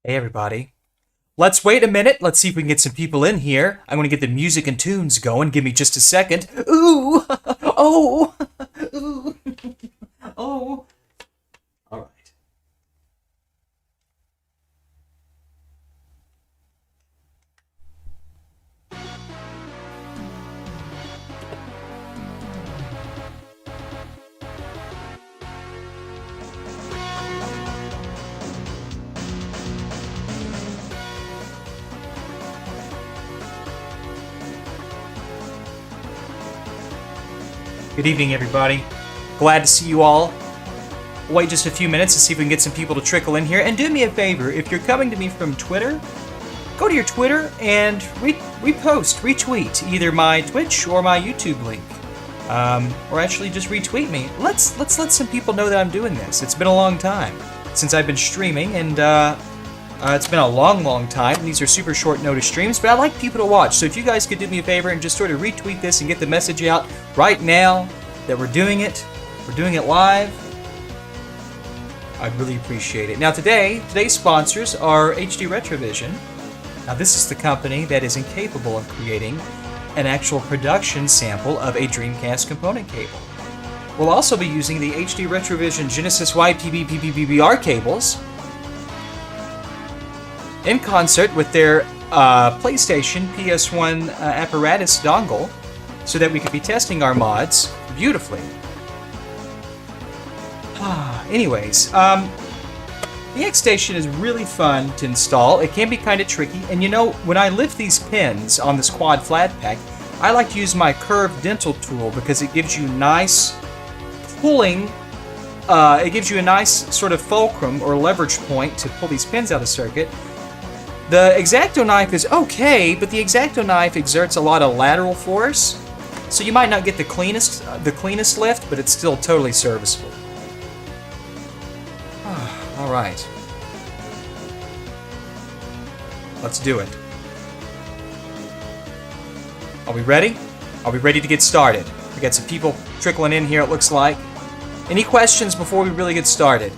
Hey everybody. Let's wait a minute. Let's see if we can get some people in here. I'm going to get the music and tunes going. Give me just a second. Ooh! Oh! Ooh! Oh! All right. Good evening, everybody. Glad to see you all. Wait just a few minutes to see if we can get some people to trickle in here. And do me a favor, if you're coming to me from Twitter, go to your Twitter and repost, retweet either my Twitch or my YouTube link. Or actually just retweet me. Let's let some people know that I'm doing this. It's been a long time since I've been streaming, and it's been a long time. These are super short notice streams, but I like people to watch. So if you guys could do me a favor and just sort of retweet this and get the message out right now that we're doing it live, I'd really appreciate it. Now today's sponsors are HD Retrovision. Now this is the company that is incapable of creating an actual production sample of a Dreamcast component cable. We'll also be using the HD Retrovision Genesis YPB PPBR cables in concert with their PlayStation PS1 apparatus dongle, so that we could be testing our mods beautifully. Anyways, the xStation is really fun to install. It can be kind of tricky, and you know, when I lift these pins on this quad flat pack, I like to use my curved dental tool because it gives you nice pulling. It gives you a nice sort of fulcrum or leverage point to pull these pins out of circuit. The X-Acto knife is okay, but the X-Acto knife exerts a lot of lateral force, so you might not get the cleanest lift, but it's still totally serviceable. All right, let's do it. Are we ready? Are we ready to get started? We got some people trickling in here, it looks like. Any questions before we really get started?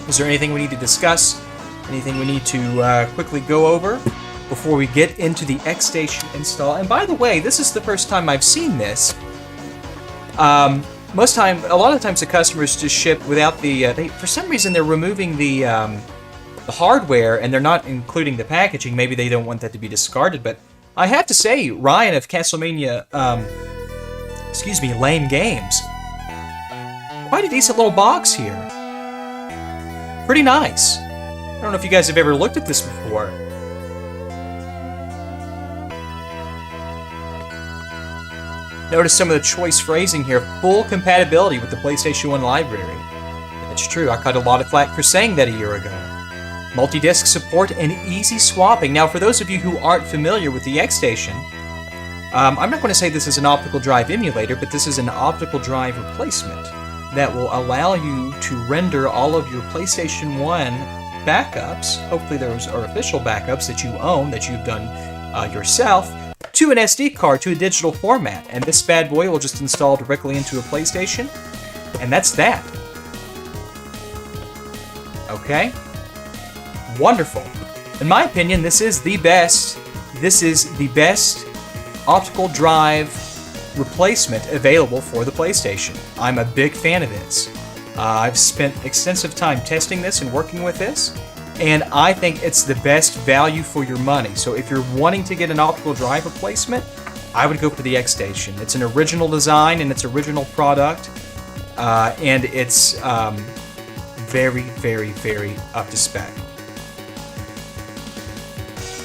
Is there anything we need to discuss? Anything we need to quickly go over before we get into the xStation install? And by the way, this is the first time I've seen this. A lot of times the customers just ship without the. For some reason, they're removing the hardware and they're not including the packaging. Maybe they don't want that to be discarded. But I have to say, Ryan of Castlevania, Lame Games, quite a decent little box here. Pretty nice. I don't know if you guys have ever looked at this before. Notice some of the choice phrasing here. Full compatibility with the PlayStation 1 library. That's true. I cut a lot of flack for saying that a year ago. Multi-disc support and easy swapping. Now, for those of you who aren't familiar with the xStation, I'm not going to say this is an optical drive emulator, but this is an optical drive replacement that will allow you to render all of your PlayStation 1 backups, hopefully those are official backups that you own, that you've done yourself, to an SD card, to a digital format. And this bad boy will just install directly into a PlayStation, and that's that. Okay? Wonderful. In my opinion, this is the best optical drive replacement available for the PlayStation. I'm a big fan of this. I've spent extensive time testing this and working with this, and I think it's the best value for your money. So if you're wanting to get an optical drive replacement, I would go for the xStation. It's an original design and it's original product, and it's very up to spec.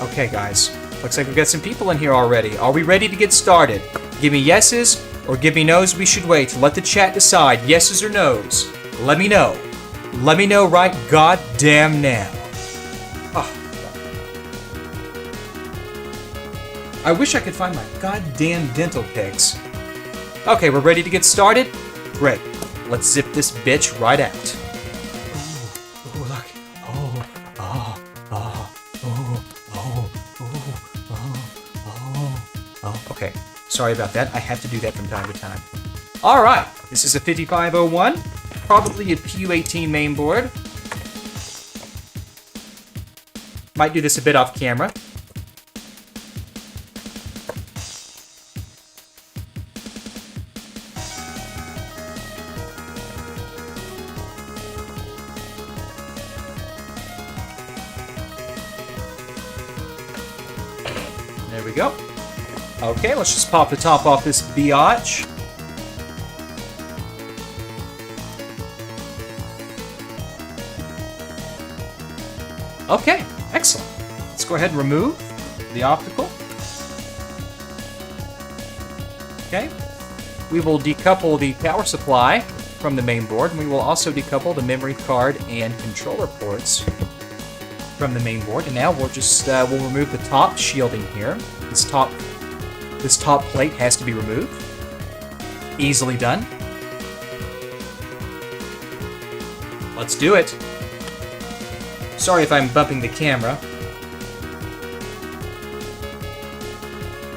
Okay, guys, looks like we've got some people in here already. Are we ready to get started? Give me yeses or give me no's. We should wait. Let the chat decide, yeses or no's. Let me know. Let me know right goddamn now. Oh. I wish I could find my goddamn dental picks. Okay, we're ready to get started? Great. Let's zip this bitch right out. Ooh, look. Okay. Sorry about that. I have to do that from time to time. Alright, this is a 5501, probably a PU18 mainboard. Might do this a bit off camera. There we go. Okay, let's just pop the top off this biatch. Okay, excellent. Let's go ahead and remove the optical. Okay. We will decouple the power supply from the main board, and we will also decouple the memory card and controller ports from the main board. And now we'll just we'll remove the top shielding here. This top plate has to be removed. Easily done. Let's do it. Sorry if I'm bumping the camera.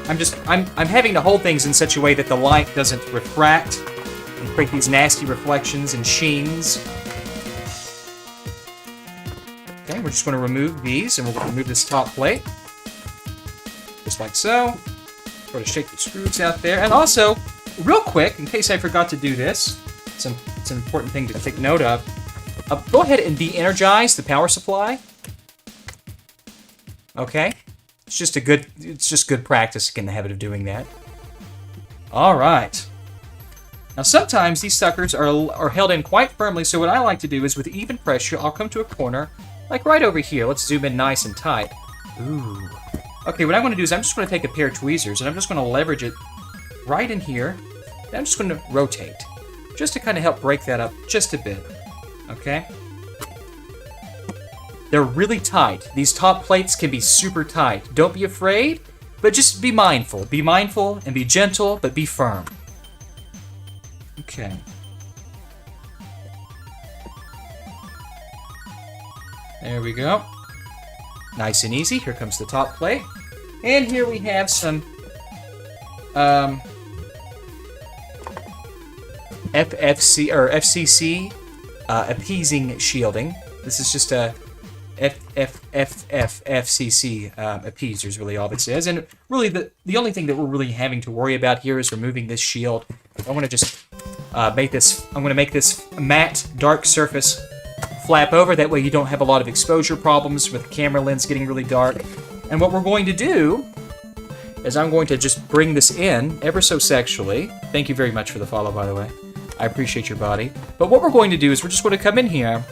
I'm having to hold things in such a way that the light doesn't refract and create these nasty reflections and sheens. Okay, we're just going to remove these, and we're going to remove this top plate. Just like so. Sort of shake the screws out there. And also, real quick, in case I forgot to do this, it's an important thing to take note of. Go ahead and de-energize the power supply. Okay? It's just good practice to get in the habit of doing that. Alright. Now sometimes these suckers are held in quite firmly, so what I like to do is with even pressure, I'll come to a corner, like right over here. Let's zoom in nice and tight. Ooh. Okay, what I'm going to do is I'm just going to take a pair of tweezers, and I'm just going to leverage it right in here. And I'm just going to rotate, just to kind of help break that up just a bit. Okay? They're really tight. These top plates can be super tight. Don't be afraid, but just be mindful. Be mindful and be gentle, but be firm. Okay. There we go. Nice and easy. Here comes the top plate. And here we have some FCC appeasing shielding. This is just a FCC appeaser is really all this is. And really the only thing that we're really having to worry about here is removing this shield. I want to just make this matte dark surface flap over. That way you don't have a lot of exposure problems with the camera lens getting really dark. And what we're going to do is I'm going to just bring this in ever so sexually. Thank you very much for the follow, by the way. I appreciate your body. But what we're going to do is we're just going to come in here.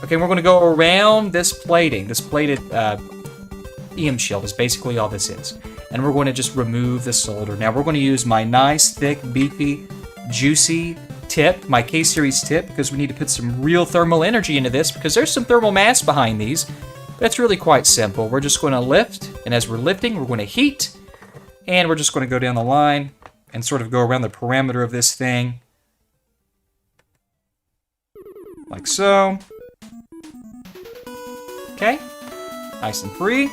Okay, we're going to go around this plating. This plated EM shield is basically all this is. And we're going to just remove the solder. Now we're going to use my nice, thick, beefy, juicy tip, my K-Series tip, because we need to put some real thermal energy into this, because there's some thermal mass behind these. That's really quite simple. We're just going to lift, and as we're lifting, we're going to heat, and we're just going to go down the line and sort of go around the perimeter of this thing. Like so. Okay. Nice and free.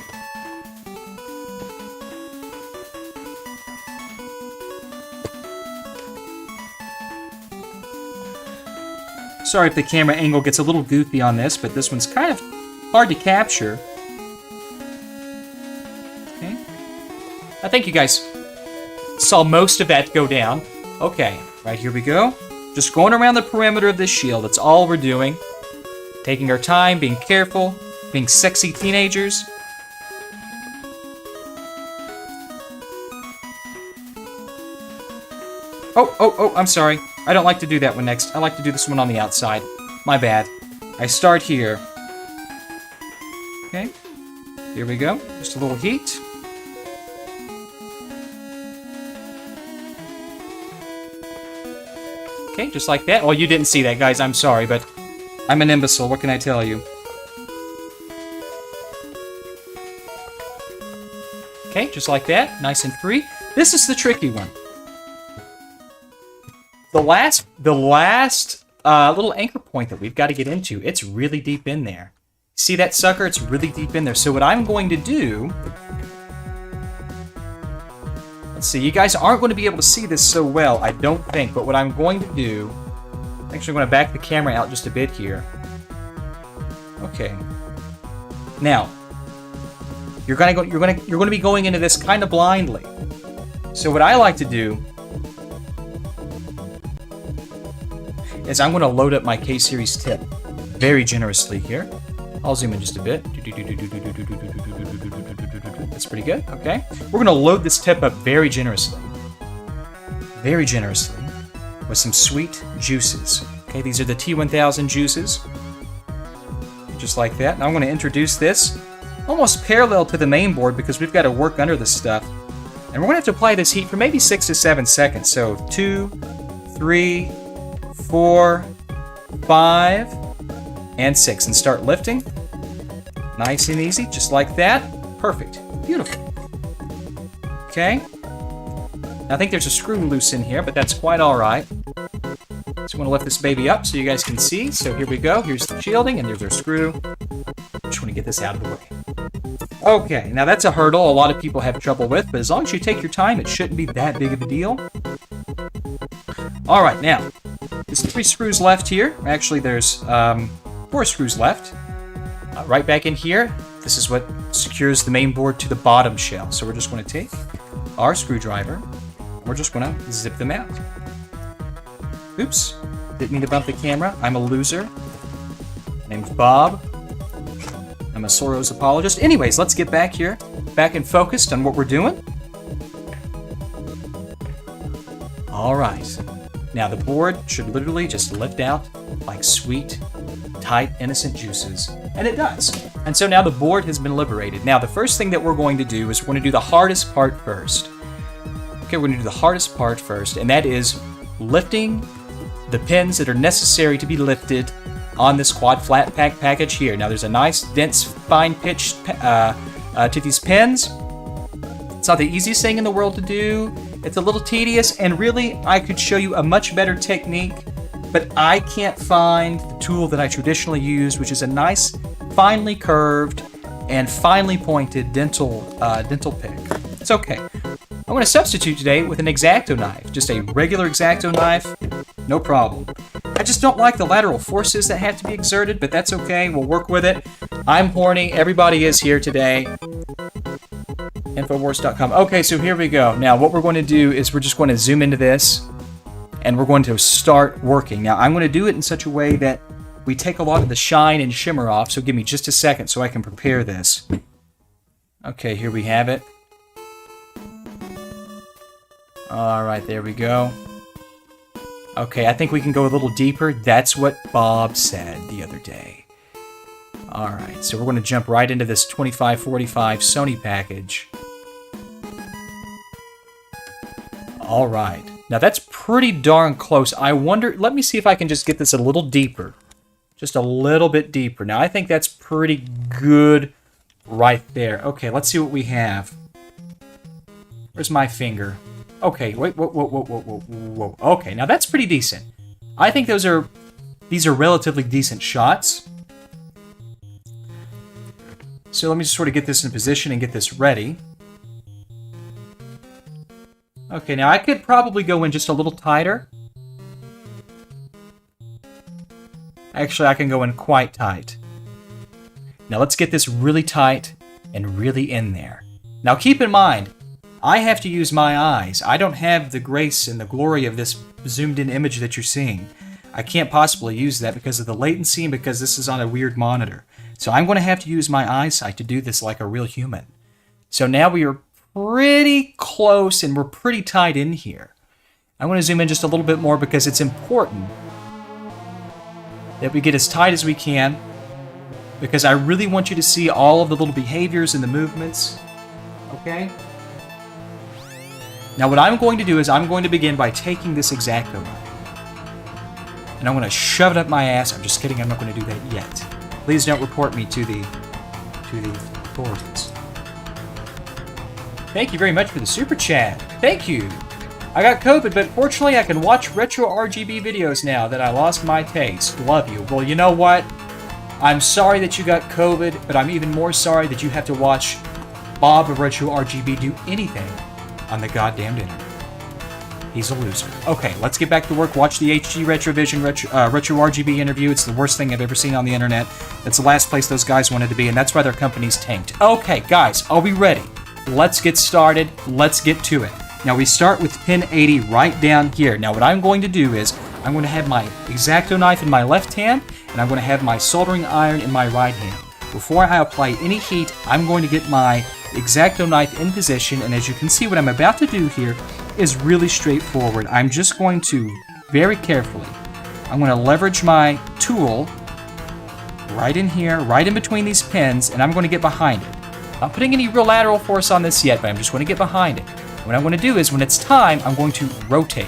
Sorry if the camera angle gets a little goofy on this, but this one's kind of hard to capture. Okay. I think you guys saw most of that go down. Okay, right, here we go. Just going around the perimeter of this shield. That's all we're doing. Taking our time, being careful, being sexy teenagers. Oh, I'm sorry. I don't like to do that one next. I like to do this one on the outside. My bad. I start here. Okay. Here we go. Just a little heat. Okay, just like that. Oh, you didn't see that, guys. I'm sorry, but I'm an imbecile. What can I tell you? Okay, just like that. Nice and free. This is the tricky one. The last little anchor point that we've got to get into, it's really deep in there. See that sucker? It's really deep in there. So what I'm going to do Let's see, you guys aren't going to be able to see this so well, I don't think, but what I'm going to do, actually I'm going to back the camera out just a bit here. Okay. Now, you're going to be going into this kind of blindly. So what I like to do is I'm going to load up my K-Series tip very generously here. I'll zoom in just a bit. That's pretty good. Okay. We're going to load this tip up very generously. Very generously. With some sweet juices. Okay, these are the T1000 juices. Just like that. Now I'm going to introduce this almost parallel to the main board because we've got to work under this stuff. And we're going to have to apply this heat for maybe 6 to 7 seconds. So 2, 3, 4, 5, and 6. And start lifting. Nice and easy, just like that. Perfect. Beautiful. Okay. I think there's a screw loose in here, but that's quite all right. So I'm going to lift this baby up so you guys can see. So here we go. Here's the shielding, and there's our screw. Just want to get this out of the way. Okay, now that's a hurdle a lot of people have trouble with, but as long as you take your time, it shouldn't be that big of a deal. All right, now, there's 3 screws left here. Actually, there's 4 screws left. Right back in here, this is what secures the main board to the bottom shell. So we're just going to take our screwdriver, and we're just going to zip them out. Oops, didn't mean to bump the camera. I'm a loser. My name's Bob. I'm a Soros apologist. Anyways, let's get back here, back and focused on what we're doing. All right. Now the board should literally just lift out like sweet, tight, innocent juices. And it does. And so now the board has been liberated. Now the first thing that we're going to do is we're going to do the hardest part first. Okay, we're going to do the hardest part first, and that is lifting the pins that are necessary to be lifted on this quad flat pack package here. Now there's a nice, dense, fine pitch to these pins. It's not the easiest thing in the world to do. It's a little tedious, and really I could show you a much better technique, but I can't find the tool that I traditionally use, which is a nice, finely curved and finely pointed dental pick. It's okay. I'm going to substitute today with an X-Acto knife, just a regular X-Acto knife, no problem. I just don't like the lateral forces that have to be exerted, but that's okay. We'll work with it. I'm horny. Everybody is here today. Infowars.com. Okay, so here we go. Now, what we're going to do is we're just going to zoom into this, and we're going to start working. Now, I'm going to do it in such a way that we take a lot of the shine and shimmer off, so give me just a second so I can prepare this. Okay, here we have it. Alright, there we go. Okay, I think we can go a little deeper. That's what Bob said the other day. Alright, so we're going to jump right into this 2545 Sony package. Alright, now that's pretty darn close. I wonder, let me see if I can just get this a little deeper. Just a little bit deeper. Now, I think that's pretty good right there. Okay, let's see what we have. Where's my finger? Okay, wait, whoa. Okay, now that's pretty decent. I think these are relatively decent shots. So let me just sort of get this in position and get this ready. Okay, now I could probably go in just a little tighter. Actually, I can go in quite tight. Now let's get this really tight and really in there. Now keep in mind, I have to use my eyes. I don't have the grace and the glory of this zoomed in image that you're seeing. I can't possibly use that because of the latency and because this is on a weird monitor. So I'm going to have to use my eyesight to do this like a real human. So now we are pretty close and we're pretty tight in here. I want to zoom in just a little bit more because it's important that we get as tight as we can, because I really want you to see all of the little behaviors and the movements. Okay? Now what I'm going to do is I'm going to begin by taking this X-Acto knife, and I'm going to shove it up my ass. I'm just kidding, I'm not going to do that yet. Please don't report me to the authorities. Thank you very much for the super chat. Thank you. I got COVID, but fortunately I can watch retro RGB videos now that I lost my taste. Love you. Well, you know what? I'm sorry that you got COVID, but I'm even more sorry that you have to watch Bob of Retro RGB do anything on the goddamned internet. He's a loser. Okay, let's get back to work. Watch the HD Retrovision Retro RGB interview. It's the worst thing I've ever seen on the internet. It's the last place those guys wanted to be, and that's why their company's tanked. Okay, guys, are we ready? Let's get started. Let's get to it. Now, we start with pin 80 right down here. Now, what I'm going to do is I'm going to have my X-Acto knife in my left hand, and I'm going to have my soldering iron in my right hand. Before I apply any heat, I'm going to get my X-Acto knife in position, and as you can see, what I'm about to do here is really straightforward. I'm just going to, very carefully, I'm going to leverage my tool right in here, right in between these pins, and I'm going to get behind it. I'm not putting any real lateral force on this yet, but I'm just going to get behind it. What I'm going to do is, when it's time, I'm going to rotate.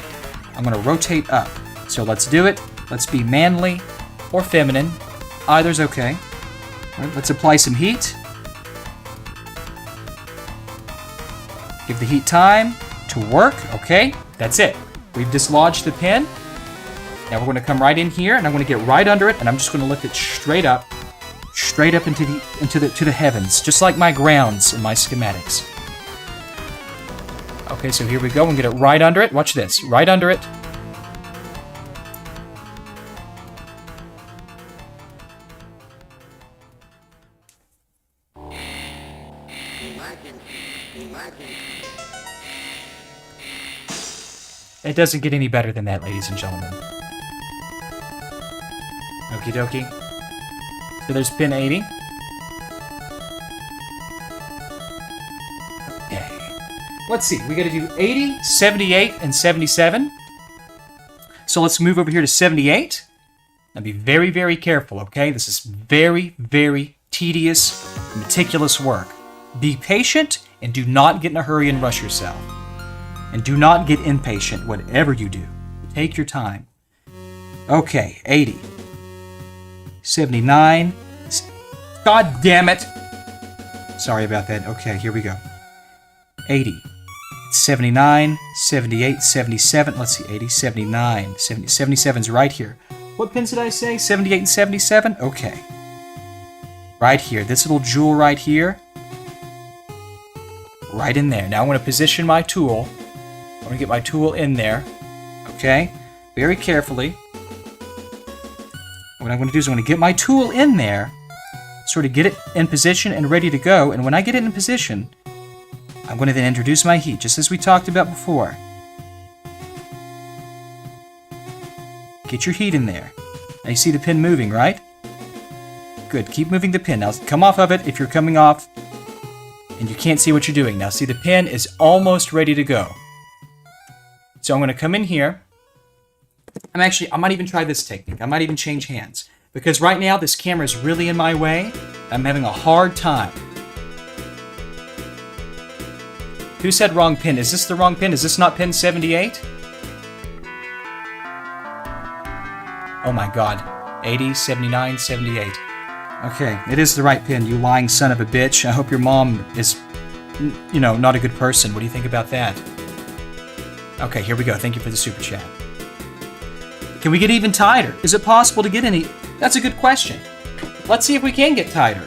I'm going to rotate up. So let's do it. Let's be manly or feminine. Either's okay. All right, let's apply some heat. Give the heat time to work. Okay, that's it. We've dislodged the pin. Now we're going to come right in here, and I'm going to get right under it, and I'm just going to lift it straight up into the heavens, just like my grounds in my schematics. Okay, so here we go, and get it right under it. Watch this, right under it. It doesn't get any better than that, ladies and gentlemen. Okie dokie. So there's pin 80. Okay. Let's see. We got to do 80, 78, and 77. So let's move over here to 78. Now be very, very careful, okay? This is very, very tedious, meticulous work. Be patient and do not get in a hurry and rush yourself. And do not get impatient, whatever you do. Take your time. Okay, 80. 79. God damn it! Sorry about that. Okay, here we go. 80. 79, 78, 77. Let's see, 80, 79. 77's right here. What pins did I say? 78 and 77? Okay. Right here. This little jewel right here. Right in there. Now I'm going to position my tool. I'm going to get my tool in there, okay? Very carefully. What I'm going to do is I'm going to get my tool in there, sort of get it in position and ready to go, and when I get it in position, I'm going to then introduce my heat, just as we talked about before. Get your heat in there. Now you see the pin moving, right? Good, keep moving the pin. Now come off of it if you're coming off and you can't see what you're doing. Now see, the pin is almost ready to go. So I'm going to come in here. I might even try this technique. I might even change hands. Because right now, this camera is really in my way. I'm having a hard time. Who said wrong pin? Is this the wrong pin? Is this not pin 78? Oh my god. 80, 79, 78. Okay, it is the right pin, you lying son of a bitch. I hope your mom is, you know, not a good person. What do you think about that? Okay, here we go. Thank you for the super chat. Can we get even tighter? Is it possible to get any? That's a good question. Let's see if we can get tighter.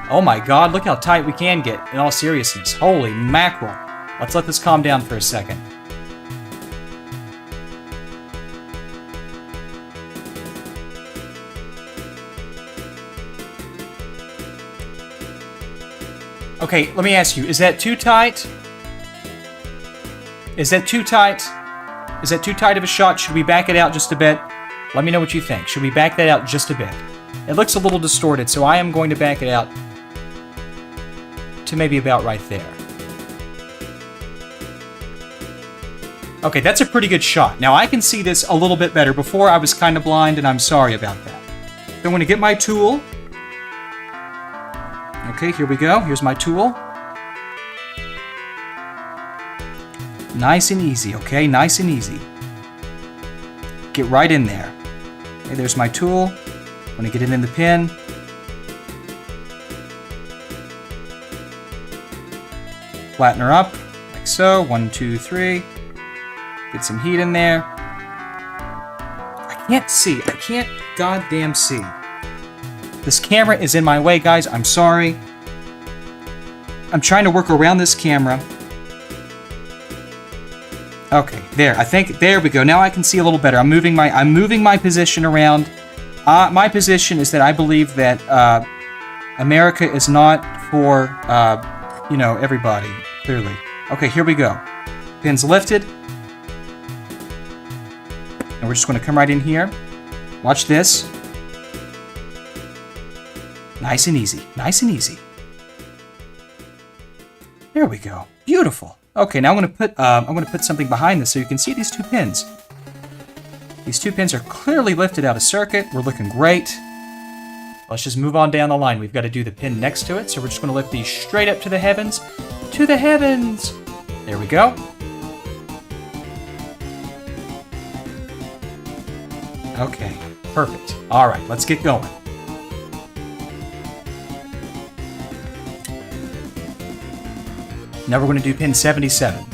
Oh my god, look how tight we can get, in all seriousness. Holy mackerel. Let's let this calm down for a second. Okay, let me ask you, is that too tight? Is that too tight? Is that too tight of a shot? Should we back it out just a bit? Let me know what you think. Should we back that out just a bit? It looks a little distorted, so I am going to back it out to maybe about right there. Okay, that's a pretty good shot. Now I can see this a little bit better. Before I was kind of blind, and I'm sorry about that. So I'm going to get my tool. Okay, here we go. Here's my tool. Nice and easy, okay? Nice and easy. Get right in there. Okay, there's my tool. I'm going to get it in the pin. Flatten her up, like so. 1, 2, 3. Get some heat in there. I can't see. I can't goddamn see. This camera is in my way, guys. I'm sorry. I'm trying to work around this camera. Okay, there. I think there we go. Now I can see a little better. I'm moving my position around. My position is that I believe that America is not for everybody. Clearly. Okay, here we go. Pins lifted. And we're just going to come right in here. Watch this. Nice and easy. Nice and easy. There we go. Beautiful. Okay, now I'm going to put something behind this so you can see these two pins. These two pins are clearly lifted out of circuit. We're looking great. Let's just move on down the line. We've got to do the pin next to it, so we're just going to lift these straight up to the heavens. To the heavens! There we go. Okay, perfect. All right, let's get going. Now we're going to do pin 77.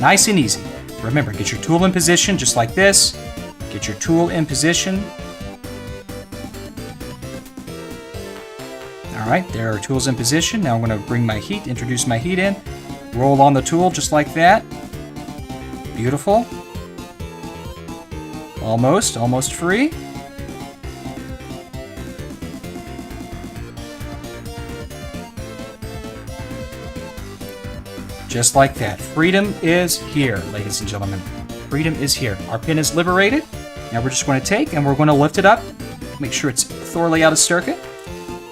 Nice and easy. Remember, get your tool in position just like this. Get your tool in position. All right, there are tools in position. Now I'm going to bring my heat, introduce my heat in. Roll on the tool just like that. Beautiful. Almost free. Just like that. Freedom is here, ladies and gentlemen. Freedom is here. Our pin is liberated. Now we're just going to take and we're going to lift it up. Make sure it's thoroughly out of circuit.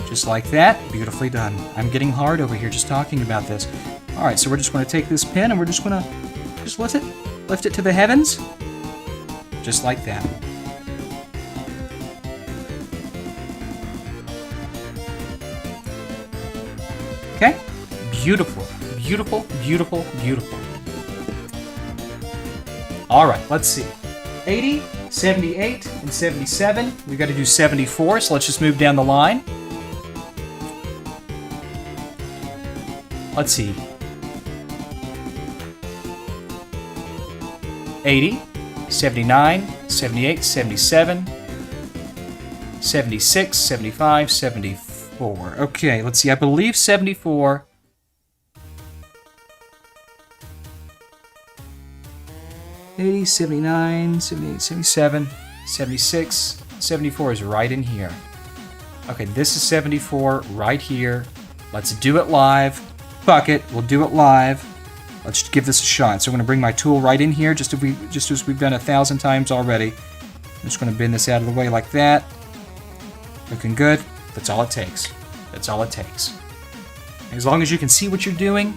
Just like that. Beautifully done. I'm getting hard over here just talking about this. All right, so we're just going to take this pin and we're just going to lift it. Lift it to the heavens. Just like that. Okay? Beautiful. Beautiful, beautiful, beautiful. All right, let's see. 80, 78, and 77. We've got to do 74, so let's just move down the line. Let's see. 80, 79, 78, 77, 76, 75, 74. Okay, let's see. I believe 74... 80, 79, 78, 77, 76, 74 is right in here. Okay, this is 74 right here. Let's do it live. Fuck it, we'll do it live. Let's give this a shot. So I'm going to bring my tool right in here, just as we've done 1,000 times already. I'm just going to bend this out of the way like that. Looking good. That's all it takes. That's all it takes. As long as you can see what you're doing,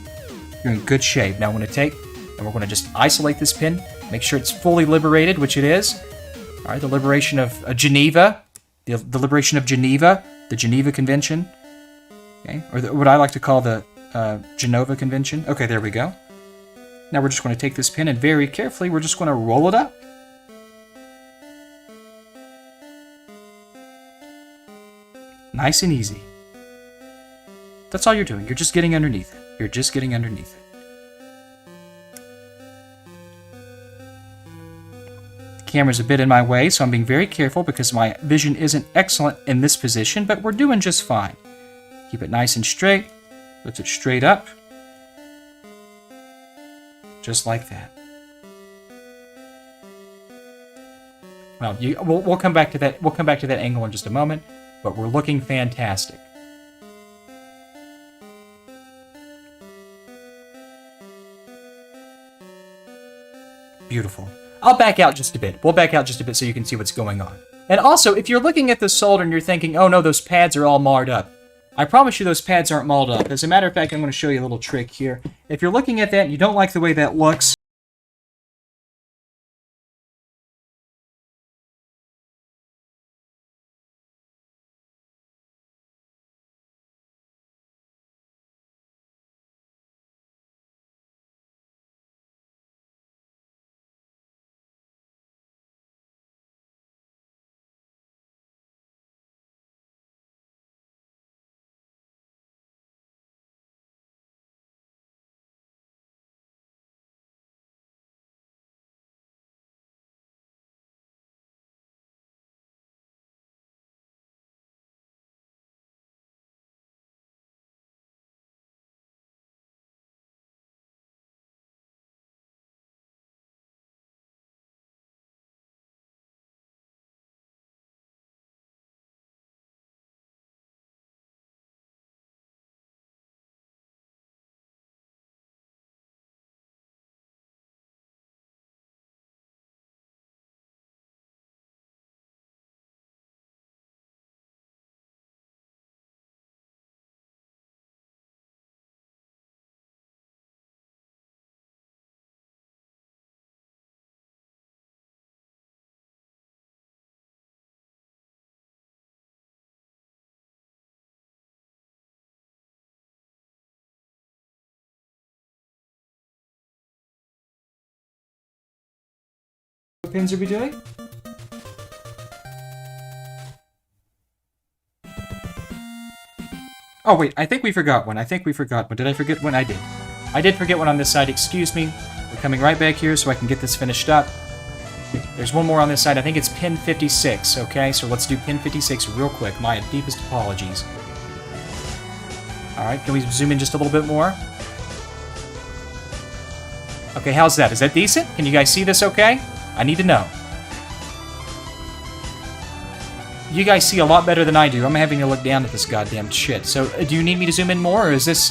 you're in good shape. Now I'm going to take, and we're going to just isolate this pin. Make sure it's fully liberated, which it is. All right, the liberation of Geneva, the liberation of Geneva, the Geneva Convention, okay, or what I like to call the Genova Convention. Okay, there we go. Now we're just going to take this pin and very carefully, we're just going to roll it up. Nice and easy. That's all you're doing. You're just getting underneath it. You're just getting underneath it. Camera's a bit in my way, so I'm being very careful because my vision isn't excellent in this position, but we're doing just fine. Keep it nice and straight. Lift it straight up. Just like that. Well, we'll come back to that. We'll come back to that angle in just a moment, but we're looking fantastic. Beautiful. I'll back out just a bit. We'll back out just a bit so you can see what's going on. And also, if you're looking at the solder and you're thinking, oh no, those pads are all marred up, I promise you those pads aren't marred up. As a matter of fact, I'm going to show you a little trick here. If you're looking at that and you don't like the way that looks, What pins are we doing? Oh wait, I think we forgot one. Did I forget one? I did. I did forget one on this side, excuse me. We're coming right back here so I can get this finished up. There's one more on this side. I think it's pin 56, okay? So let's do pin 56 real quick. My deepest apologies. Alright, can we zoom in just a little bit more? Okay, how's that? Is that decent? Can you guys see this okay? I need to know. You guys see a lot better than I do. I'm having to look down at this goddamn shit. So, do you need me to zoom in more, or is this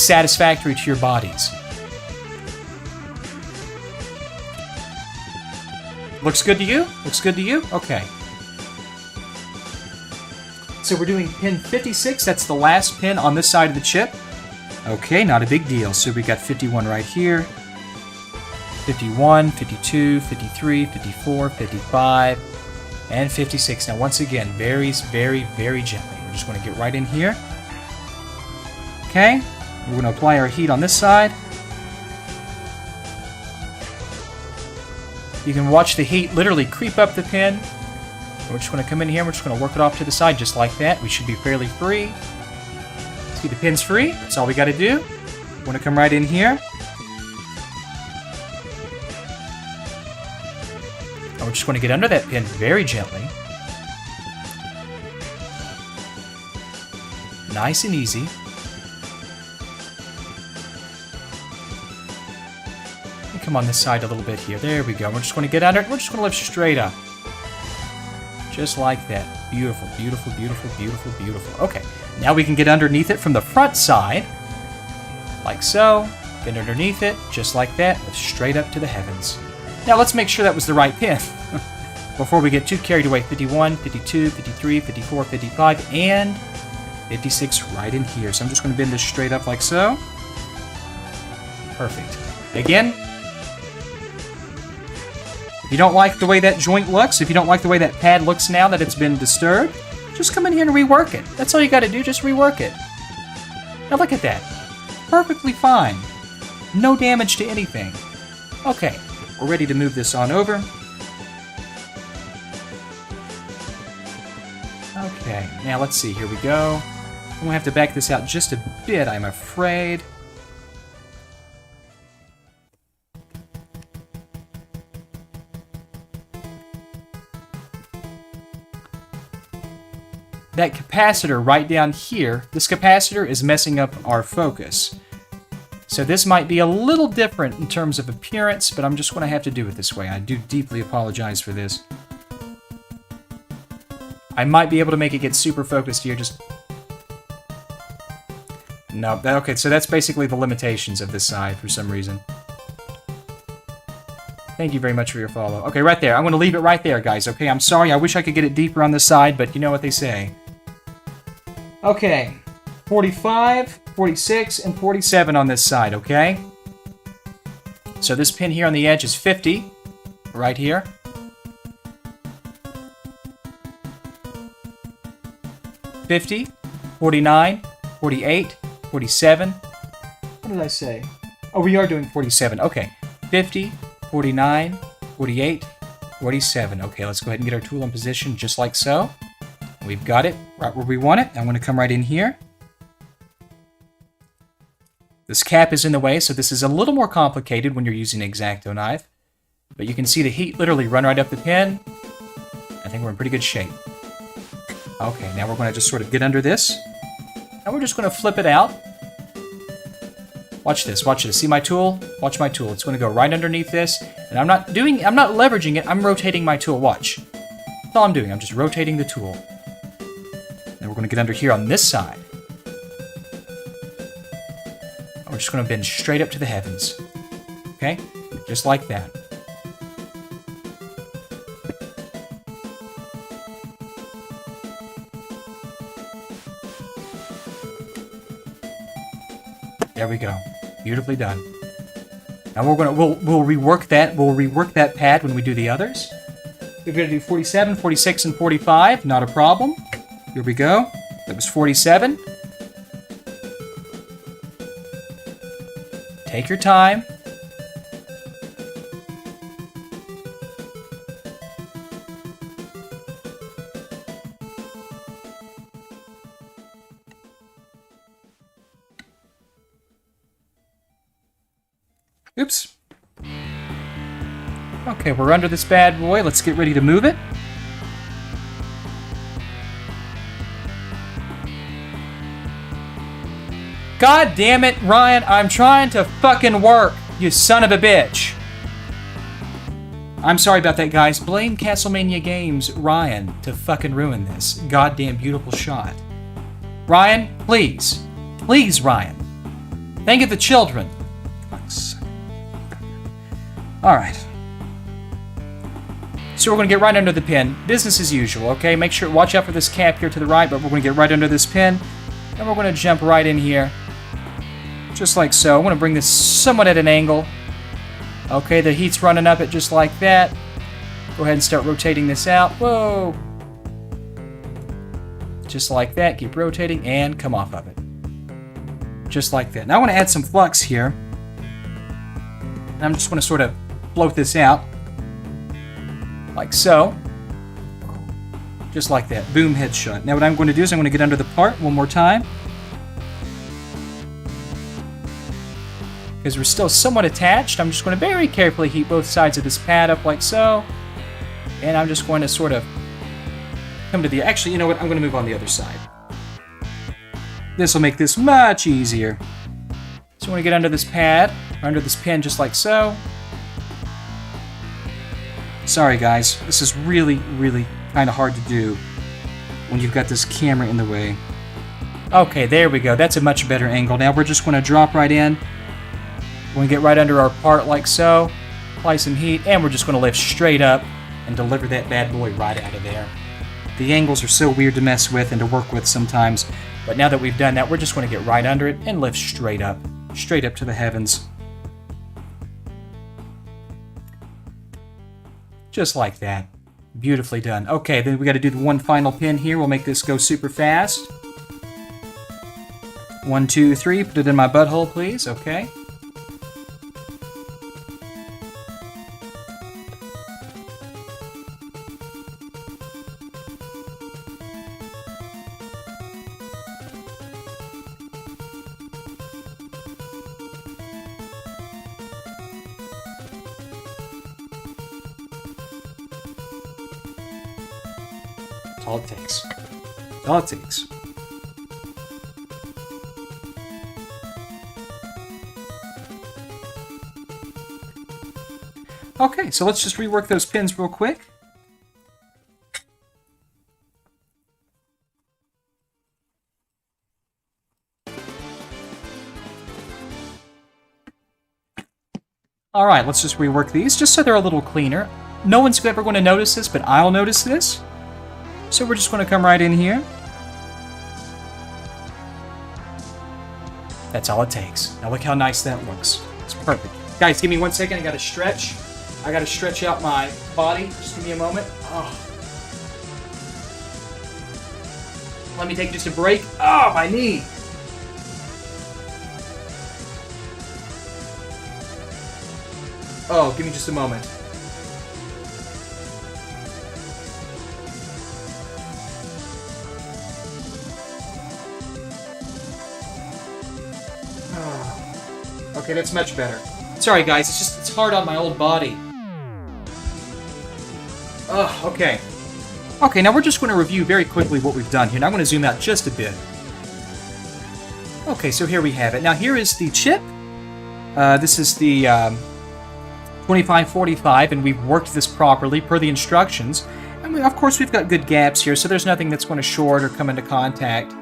satisfactory to your bodies? Looks good to you? Looks good to you? Okay. So we're doing pin 56. That's the last pin on this side of the chip. Okay, not a big deal. So we got 51 right here. 51, 52, 53, 54, 55, and 56. Now, once again, very, very, very gently. We're just going to get right in here. Okay. We're going to apply our heat on this side. You can watch the heat literally creep up the pin. We're just going to come in here and we're just going to work it off to the side just like that. We should be fairly free. See, the pin's free. That's all we got to do. We're going to come right in here. And we're just going to get under that pin very gently. Nice and easy. Come on this side a little bit here. There we go. We're just going to get under it. We're just going to lift straight up. Just like that. Beautiful, beautiful, beautiful, beautiful, beautiful. Okay, now we can get underneath it from the front side. Like so. Get underneath it, just like that. Lift straight up to the heavens. Now let's make sure that was the right pin. Before we get too carried away. 51, 52, 53, 54, 55, and 56 right in here. So I'm just going to bend this straight up like so. Perfect. Again. If you don't like the way that joint looks, if you don't like the way that pad looks now that it's been disturbed, just come in here and rework it. That's all you got to do, just rework it. Now look at that. Perfectly fine. No damage to anything. Okay, we're ready to move this on over. Okay, now let's see, here we go. I'm going to have to back this out just a bit, I'm afraid. That capacitor right down here, this capacitor is messing up our focus. So this might be a little different in terms of appearance, but I'm just going to have to do it this way. I do deeply apologize for this. I might be able to make it get super focused here, just... No, okay, so that's basically the limitations of this side for some reason. Thank you very much for your follow. Okay, right there. I'm going to leave it right there, guys, okay? I'm sorry, I wish I could get it deeper on this side, but you know what they say. Okay, 45, 46, and 47 on this side, okay? So this pin here on the edge is 50, right here. $50, 49, 48, 47. What did I say? Oh, we are doing 47. Okay, 50, 49, 48, 47. Okay, let's go ahead and get our tool in position just like so. We've got it right where we want it. I'm going to come right in here. This cap is in the way, so this is a little more complicated when you're using an X-Acto knife. But you can see the heat literally run right up the pin. I think we're in pretty good shape. Okay, now we're going to just sort of get under this. And we're just going to flip it out. Watch this, watch this. See my tool? Watch my tool. It's going to go right underneath this. And I'm not leveraging it, I'm rotating my tool. Watch. That's all I'm doing. I'm just rotating the tool. Then we're going to get under here on this side. And we're just going to bend straight up to the heavens. Okay? Just like that. There we go. Beautifully done. Now we'll rework that. We'll rework that pad when we do the others. We're going to do 47, 46, and 45. Not a problem. Here we go. That was 47. Take your time. Oops. Okay, we're under this bad boy. Let's get ready to move it. God damn it, Ryan, I'm trying to fucking work, you son of a bitch. I'm sorry about that, guys. Blame Castlemania Games, Ryan, to fucking ruin this goddamn beautiful shot. Ryan, please. Please, Ryan. Think of the children. Alright. So we're going to get right under the pin. Business as usual, okay? Make sure, watch out for this cap here to the right, but we're going to get right under this pin. And we're going to jump right in here. Just like so. I'm going to bring this somewhat at an angle. Okay, the heat's running up it just like that. Go ahead and start rotating this out. Whoa! Just like that. Keep rotating and come off of it. Just like that. Now I want to add some flux here. I'm just going to sort of float this out. Like so. Just like that. Boom, headshot. Now what I'm going to do is I'm going to get under the part one more time. Because we're still somewhat attached, I'm just going to very carefully heat both sides of this pad up like so. And I'm just going to sort of come to the... Actually, you know what? I'm going to move on the other side. This will make this much easier. So I want to get under this pad, or under this pin just like so. Sorry guys, this is really, really kind of hard to do when you've got this camera in the way. Okay, there we go. That's a much better angle. Now we're just going to drop right in. We're going to get right under our part like so. Apply some heat, and we're just going to lift straight up and deliver that bad boy right out of there. The angles are so weird to mess with and to work with sometimes, but now that we've done that, we're just going to get right under it and lift straight up to the heavens. Just like that. Beautifully done. Okay, then we got to do the one final pin here. We'll make this go super fast. 1, 2, 3. Put it in my butthole, please. Okay. All it takes. All it takes. Okay, so let's just rework those pins real quick. Alright, let's just rework these, just so they're a little cleaner. No one's ever going to notice this, but I'll notice this. So we're just going to come right in here. That's all it takes. Now look how nice that looks. It's perfect. Guys, give me 1 second. I got to stretch. I got to stretch out my body. Just give me a moment. Oh. Let me take just a break. Oh, my knee. Oh, give me just a moment. Okay, that's much better. Sorry guys, it's hard on my old body. Ugh, okay. Okay, now we're just going to review very quickly what we've done here. Now I'm going to zoom out just a bit. Okay, so here we have it. Now here is the chip. This is the 2545, and we've worked this properly per the instructions. And of course we've got good gaps here, so there's nothing that's going to short or come into contact.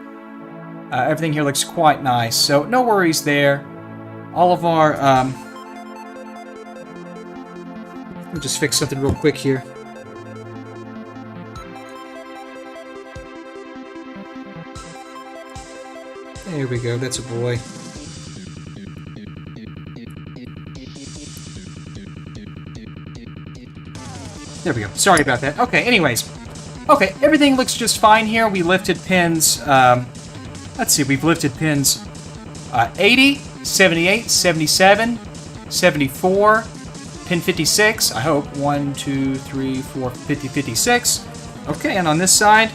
Everything here looks quite nice, so no worries there. All of our, let me just fix something real quick here. There we go, that's a boy. There we go, sorry about that. Okay, anyways. Okay, everything looks just fine here. We lifted pins, let's see, we've lifted pins 80, 78, 77, 74, pin 56, I hope. 1, 2, 3, 4, 50, 56. Okay, and on this side,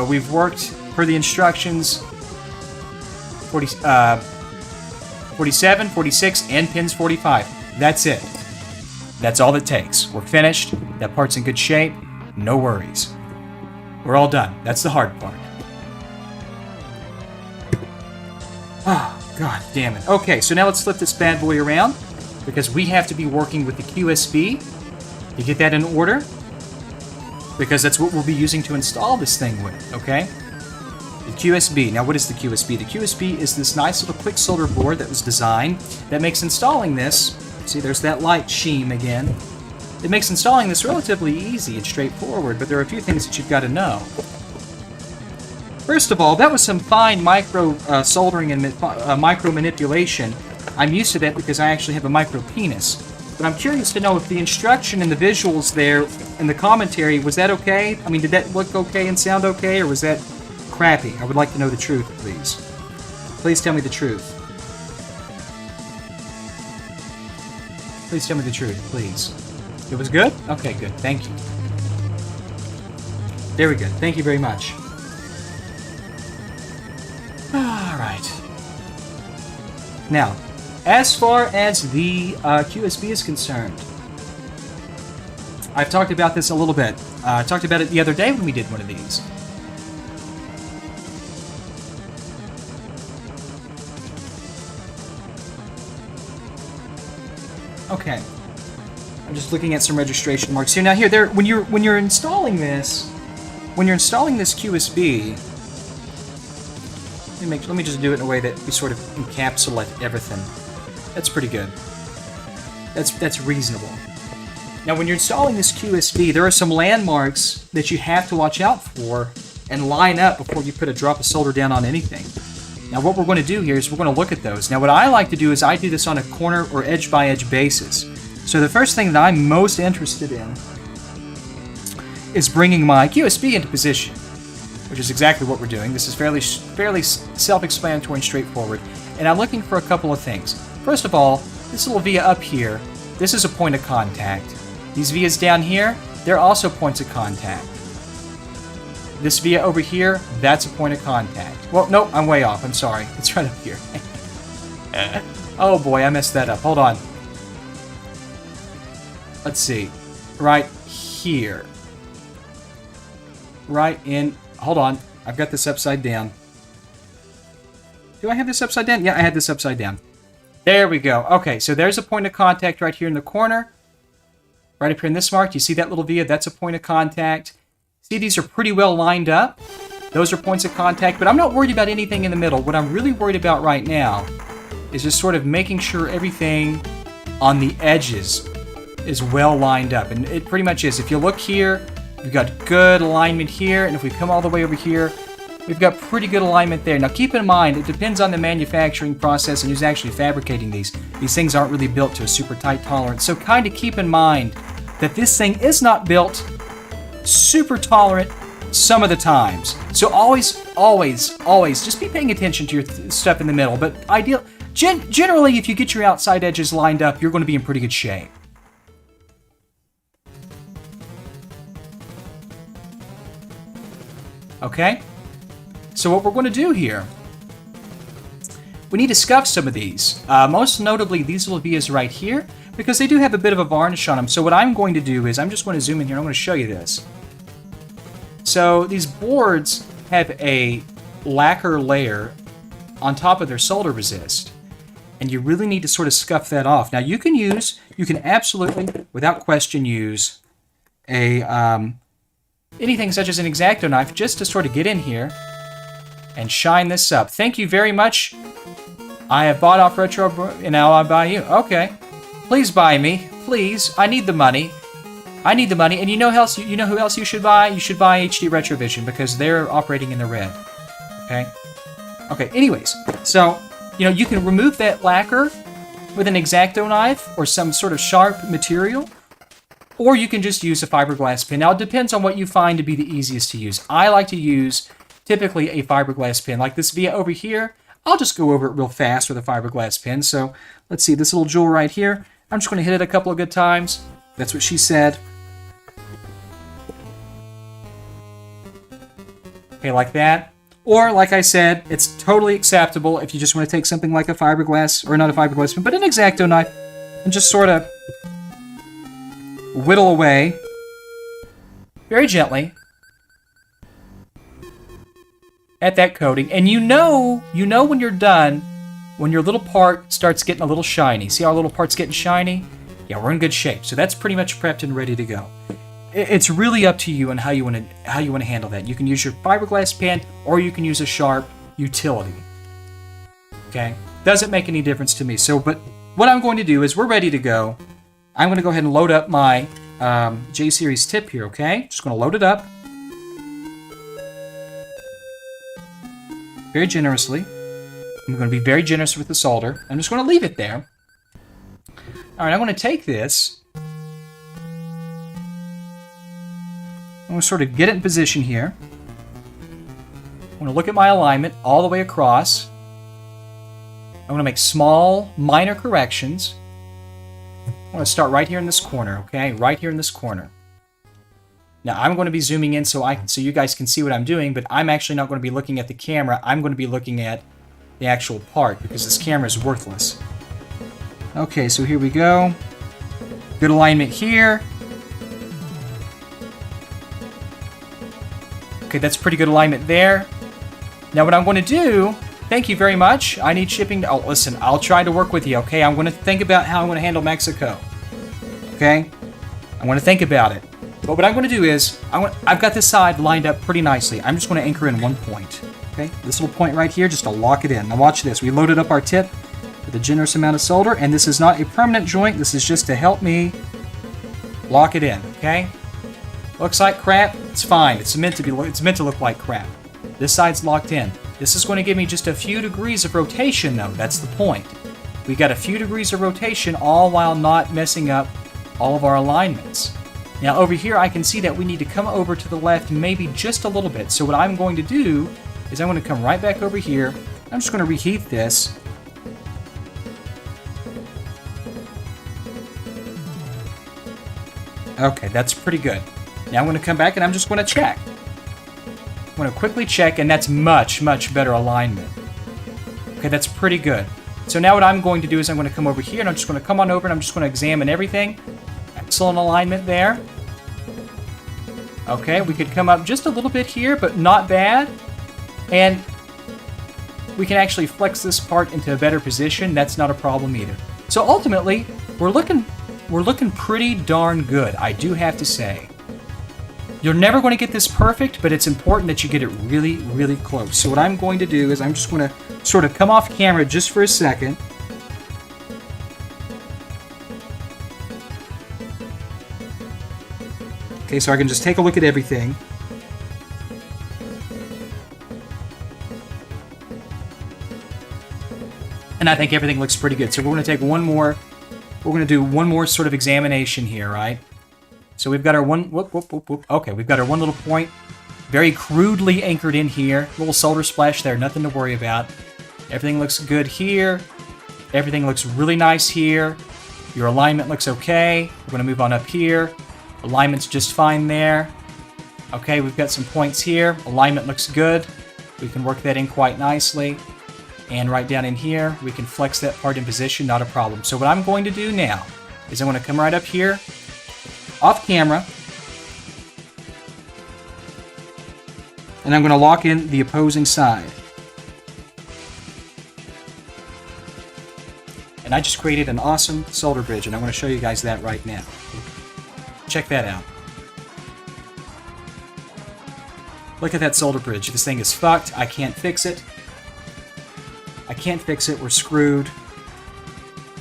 we've worked per the instructions 47, 47, 46, and pins 45. That's it. That's all it takes. We're finished. That part's in good shape. No worries. We're all done. That's the hard part. Oh, god damn it. Okay, so now let's flip this bad boy around, because we have to be working with the QSB to get that in order, because that's what we'll be using to install this thing with, okay? The QSB. Now, what is the QSB? The QSB is this nice little quick solder board that was designed that makes installing this, see, there's that light sheen again. It makes installing this relatively easy and straightforward, but there are a few things that you've got to know. First of all, that was some fine micro soldering and micro manipulation. I'm used to that because I actually have a micro penis. But I'm curious to know if the instruction and the visuals there and the commentary, was that okay? I mean, did that look okay and sound okay, or was that crappy? I would like to know the truth, please. Please tell me the truth. Please tell me the truth, please. It was good? Okay, good. Thank you. Very good. Thank you very much. Alright. Now, as far as the QSB is concerned, I've talked about this a little bit. I talked about it the other day when we did one of these. Okay. I'm just looking at some registration marks here. Now here, when you're installing this QSB, let me just do it in a way that we sort of encapsulate everything. That's pretty good. That's reasonable. Now, when you're installing this QSB, there are some landmarks that you have to watch out for and line up before you put a drop of solder down on anything. Now, what we're going to do here is we're going to look at those. Now, what I like to do is I do this on a corner or edge-by-edge basis. So the first thing that I'm most interested in is bringing my QSB into position, which is exactly what we're doing. This is fairly self-explanatory and straightforward. And I'm looking for a couple of things. First of all, this little via up here, this is a point of contact. These vias down here, they're also points of contact. This via over here, that's a point of contact. Well, nope, I'm way off. I'm sorry. It's right up here. Oh boy, I messed that up. Hold on. Let's see. Right here. Right in... Hold on. I've got this upside down. Do I have this upside down? Yeah, I had this upside down. There we go. Okay, so there's a point of contact right here in the corner. Right up here in this mark. You see that little via? That's a point of contact. See, these are pretty well lined up. Those are points of contact, but I'm not worried about anything in the middle. What I'm really worried about right now is just sort of making sure everything on the edges is well lined up. And it pretty much is. If you look here, we've got good alignment here, and if we come all the way over here, we've got pretty good alignment there. Now keep in mind, it depends on the manufacturing process and who's actually fabricating these. These things aren't really built to a super tight tolerance. So kind of keep in mind that this thing is not built super tolerant some of the times. So always just be paying attention to your stuff in the middle. But generally, if you get your outside edges lined up, you're going to be in pretty good shape. Okay? So what we're going to do here, we need to scuff some of these. Most notably, these little vias right here, because they do have a bit of a varnish on them. So what I'm going to do is, I'm just going to zoom in here, I'm going to show you this. So these boards have a lacquer layer on top of their solder resist, and you really need to sort of scuff that off. Now you can absolutely, without question, use a anything such as an X-Acto knife just to sort of get in here and shine this up. Thank you very much. I have bought off Retro, and now I buy you. Okay. Please buy me. Please. I need the money. I need the money. And you know who else you should buy? You should buy HD Retrovision, because they're operating in the red. Okay? Okay, anyways. So, you can remove that lacquer with an X-Acto knife or some sort of sharp material, or you can just use a fiberglass pin. Now, it depends on what you find to be the easiest to use. I like to use typically a fiberglass pin. Like this via over here, I'll just go over it real fast with a fiberglass pin. So, let's see, this little jewel right here, I'm just going to hit it a couple of good times. That's what she said. Okay, like that. Or, like I said, it's totally acceptable if you just want to take something like a fiberglass, or not a fiberglass, but an X-Acto knife, and just sort of whittle away very gently at that coating. And you know when you're done, when your little part starts getting a little shiny. See how our little part's getting shiny? Yeah, we're in good shape. So that's pretty much prepped and ready to go. It's really up to you on how you want to handle that. You can use your fiberglass pen, or you can use a sharp utility. Okay, doesn't make any difference to me. So, but what I'm going to do is we're ready to go. I'm going to go ahead and load up my J-Series tip here. Okay, just going to load it up very generously. I'm going to be very generous with the solder. I'm just going to leave it there. All right, I'm going to take this. I'm going to sort of get it in position here. I'm going to look at my alignment all the way across. I'm going to make small, minor corrections. I'm going to start right here in this corner, okay? Right here in this corner. Now, I'm going to be zooming in so you guys can see what I'm doing, but I'm actually not going to be looking at the camera. I'm going to be looking at the actual part, because this camera is worthless. Okay, so here we go. Good alignment here. Okay, that's pretty good alignment there. Now what I'm going to do, thank you very much. I need shipping. Oh, listen, I'll try to work with you, okay? I'm going to think about how I'm going to handle Mexico. Okay? I'm going to think about it. But what I'm going to do is, I've got this side lined up pretty nicely. I'm just going to anchor in one point. Okay? This little point right here, just to lock it in. Now watch this. We loaded up our tip with a generous amount of solder, and this is not a permanent joint. This is just to help me lock it in, okay? Looks like crap. It's fine. It's meant to look like crap. This side's locked in. This is going to give me just a few degrees of rotation, though. That's the point. We got a few degrees of rotation, all while not messing up all of our alignments. Now over here, I can see that we need to come over to the left maybe just a little bit. So what I'm going to do is I'm going to come right back over here. I'm just going to reheat this. Okay, that's pretty good. Now I'm going to come back and I'm just going to check. I'm going to quickly check, and that's much, much better alignment. Okay, that's pretty good. So now what I'm going to do is I'm going to come over here, and I'm just going to come on over and I'm just going to examine everything. Excellent alignment there. Okay, we could come up just a little bit here, but not bad. And we can actually flex this part into a better position. That's not a problem either. So ultimately, we're looking pretty darn good, I do have to say. You're never going to get this perfect, but it's important that you get it really, really close. So what I'm going to do is I'm just going to sort of come off camera just for a second. Okay, so I can just take a look at everything. And I think everything looks pretty good. So we're going to take one more. We're going to do one more sort of examination here, right? So we've got our one. Okay, we've got our one little point, very crudely anchored in here. Little solder splash there, nothing to worry about. Everything looks good here. Everything looks really nice here. Your alignment looks okay. We're going to move on up here. Alignment's just fine there. Okay, we've got some points here. Alignment looks good. We can work that in quite nicely. And right down in here, we can flex that part in position, not a problem. So what I'm going to do now is I'm going to come right up here, off camera, and I'm going to lock in the opposing side. And I just created an awesome solder bridge, and I'm going to show you guys that right now. Check that out. Look at that solder bridge. This thing is fucked. I can't fix it. I can't fix it. We're screwed.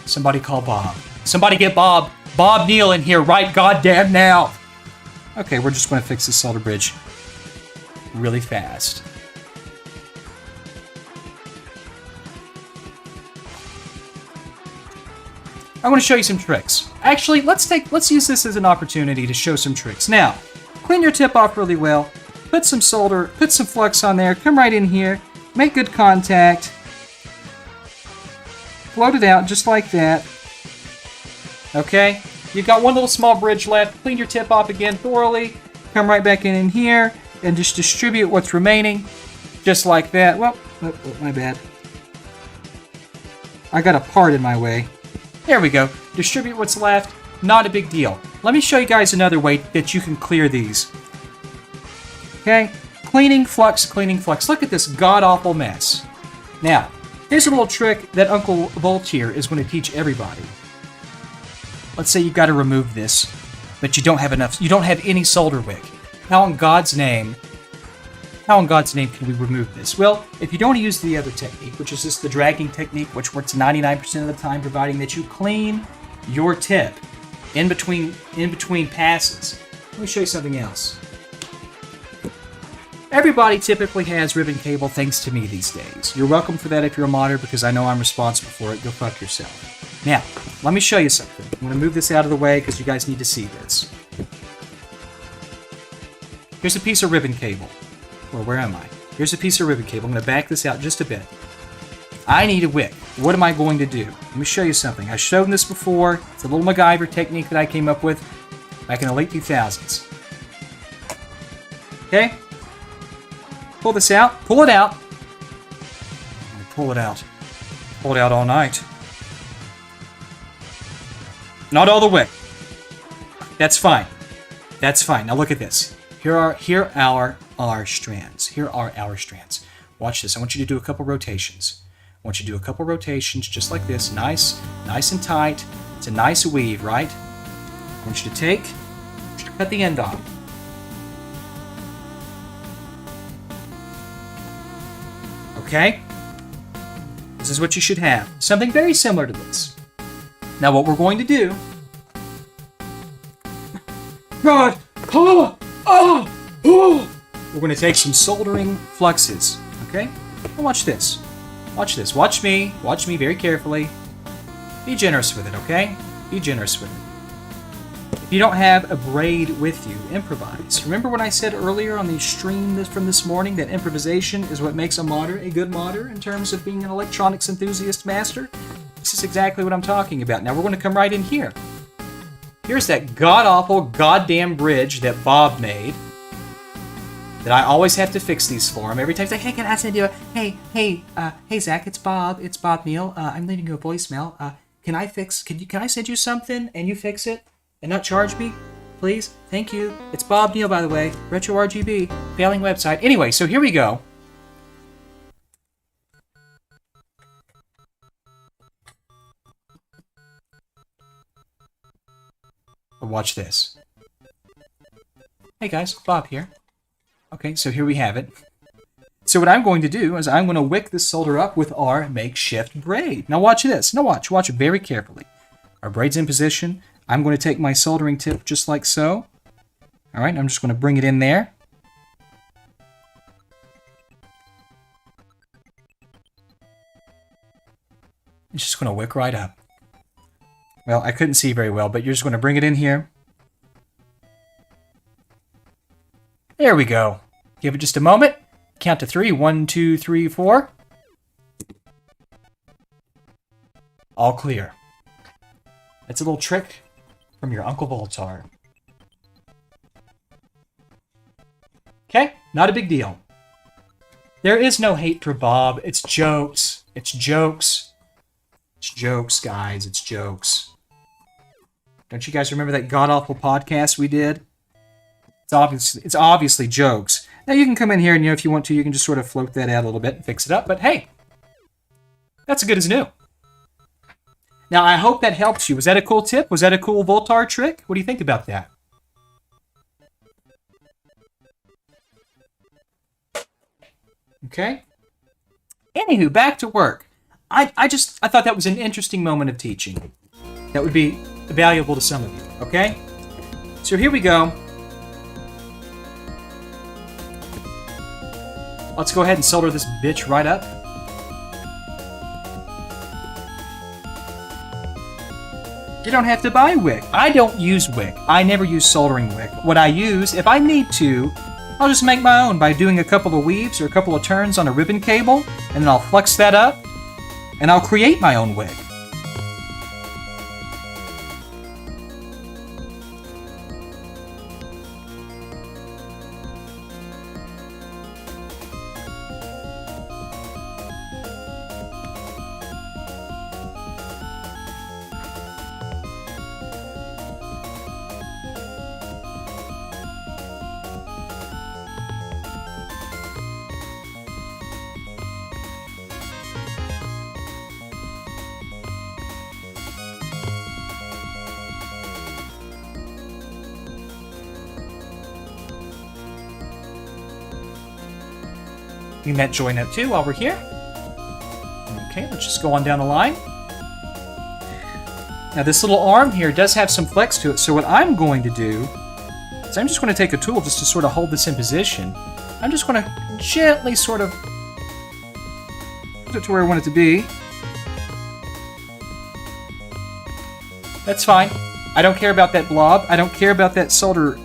Somebody call Bob. Somebody get Bob. Bob Neal in here right goddamn now. Okay, we're just going to fix this solder bridge really fast. I'm going to show you some tricks. Actually, let's use this as an opportunity to show some tricks. Now, clean your tip off really well. Put some solder, put some flux on there. Come right in here. Make good contact. Float it out just like that. Okay? You've got one little small bridge left. Clean your tip off again thoroughly. Come right back in here and just distribute what's remaining. Just like that. Well, oh, my bad. I got a part in my way. There we go. Distribute what's left. Not a big deal. Let me show you guys another way that you can clear these. Okay? Cleaning flux, cleaning flux. Look at this god-awful mess. Now, here's a little trick that Uncle Volt here is going to teach everybody. Let's say you've got to remove this, but you don't have enough. You don't have any solder wick. How in God's name can we remove this? Well, if you don't use the other technique, which is just the dragging technique, which works 99% of the time, providing that you clean your tip in between passes. Let me show you something else. Everybody typically has ribbon cable thanks to me these days. You're welcome for that if you're a modder, because I know I'm responsible for it. Go fuck yourself. Now, let me show you something. I'm going to move this out of the way because you guys need to see this. Here's a piece of ribbon cable. Or where am I? Here's a piece of ribbon cable. I'm going to back this out just a bit. I need a wick. What am I going to do? Let me show you something. I've shown this before. It's a little MacGyver technique that I came up with back in the late 2000s. Okay? Pull this out. Pull it out. Pull it out. Pull it out all night. Not all the way. That's fine. That's fine. Now look at this. Here are our strands. Here are our strands. Watch this. I want you to do a couple rotations. I want you to do a couple rotations just like this. Nice and tight. It's a nice weave, right? I want you to cut the end off. Okay? This is what you should have. Something very similar to this. Now what we're going to do... God! Oh! Oh! Oh! We're going to take some soldering fluxes. Okay? Now watch this. Watch this. Watch me. Watch me very carefully. Be generous with it, okay? Be generous with it. If you don't have a braid with you, improvise. Remember when I said earlier on the stream from this morning that improvisation is what makes a modder a good modder in terms of being an electronics enthusiast master? This is exactly what I'm talking about. Now we're going to come right in here. Here's that god-awful goddamn bridge that Bob made that I always have to fix these for him. Every time he's like, hey, can I send you a... Hey, Zach, it's Bob Neal. I'm leaving you a voicemail. Can I send you something and you fix it and not charge me? Please? Thank you. It's Bob Neal, by the way. Retro RGB. Failing website. Anyway, so here we go. Watch this. Hey guys, Bob here. Okay, so here we have it. So what I'm going to do is I'm going to wick this solder up with our makeshift braid. Now watch this. Now watch it very carefully. Our braid's in position. I'm going to take my soldering tip just like so. All right, I'm just going to bring it in there. It's just going to wick right up. Well, I couldn't see very well, but you're just going to bring it in here. There we go. Give it just a moment. Count to 3. 1, 2, 3, 4. All clear. That's a little trick from your Uncle Voltar. Okay? Not a big deal. There is no hate for Bob. It's jokes. It's jokes. It's jokes, guys. It's jokes. Don't you guys remember that god-awful podcast we did? It's obviously jokes. Now you can come in here and, if you want to, you can just sort of float that out a little bit and fix it up. But hey, that's as good as new. Now I hope that helps you. Was that a cool tip? Was that a cool Voltar trick? What do you think about that? Okay. Anywho, back to work. I thought that was an interesting moment of teaching. That would be valuable to some of you, okay? So here we go. Let's go ahead and solder this bitch right up. You don't have to buy wick. I don't use wick. I never use soldering wick. What I use, if I need to, I'll just make my own by doing a couple of weaves or a couple of turns on a ribbon cable, and then I'll flex that up, and I'll create my own wick. Clean that joint up too while we're here. Okay, let's just go on down the line. Now this little arm here does have some flex to it, so what I'm going to do is I'm just going to take a tool just to sort of hold this in position. I'm just going to gently sort of put it to where I want it to be. That's fine. I don't care about that blob. I don't care about that solder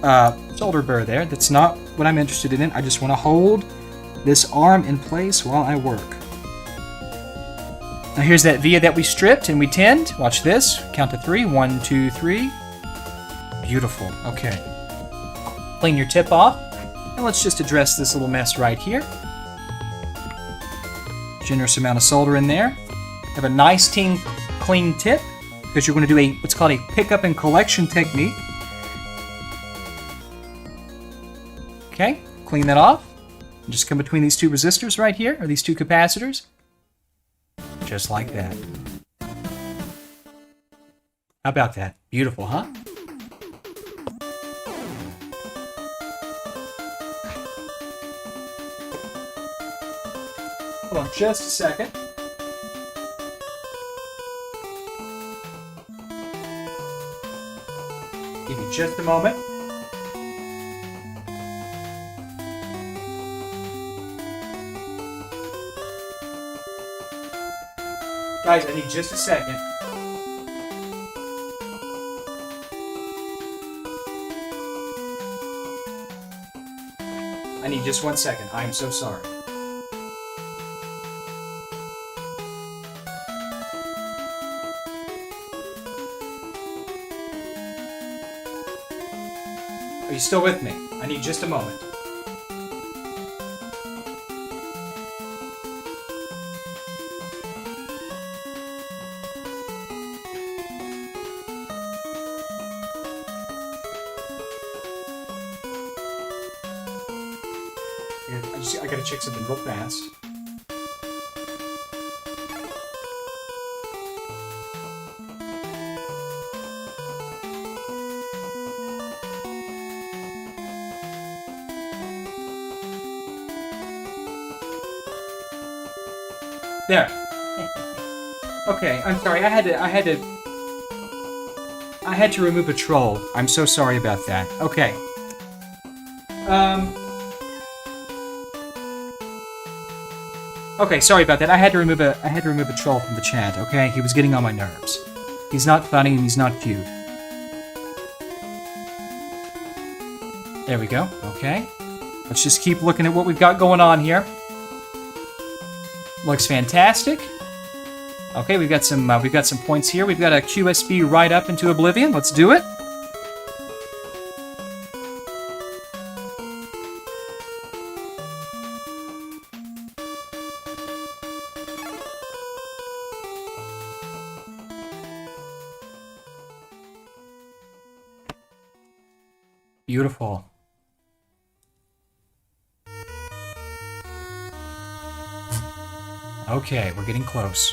burr there. That's not what I'm interested in. I just want to hold this arm in place while I work. Now here's that via that we stripped and we tinned. Watch this. Count to 3. 1, 2, 3. Beautiful. Okay. Clean your tip off. And let's just address this little mess right here. Generous amount of solder in there. Have a nice clean tip, because you're going to do what's called a pickup and collection technique. Okay, clean that off. And just come between these two resistors right here, or these two capacitors. Just like that. How about that? Beautiful, huh? Hold on just a second. Give me just a moment. Guys, I need just a second. I need just 1 second. I am so sorry. Are you still with me? I need just a moment. I gotta check something real fast. There. Okay, I'm sorry. I had to remove a troll. I'm so sorry about that. Okay. Okay, sorry about that. I had to remove a troll from the chat. Okay, he was getting on my nerves. He's not funny and he's not cute. There we go. Okay. Let's just keep looking at what we've got going on here. Looks fantastic. Okay, we've got some points here. We've got a QSB right up into oblivion. Let's do it. Beautiful. Okay, we're getting close.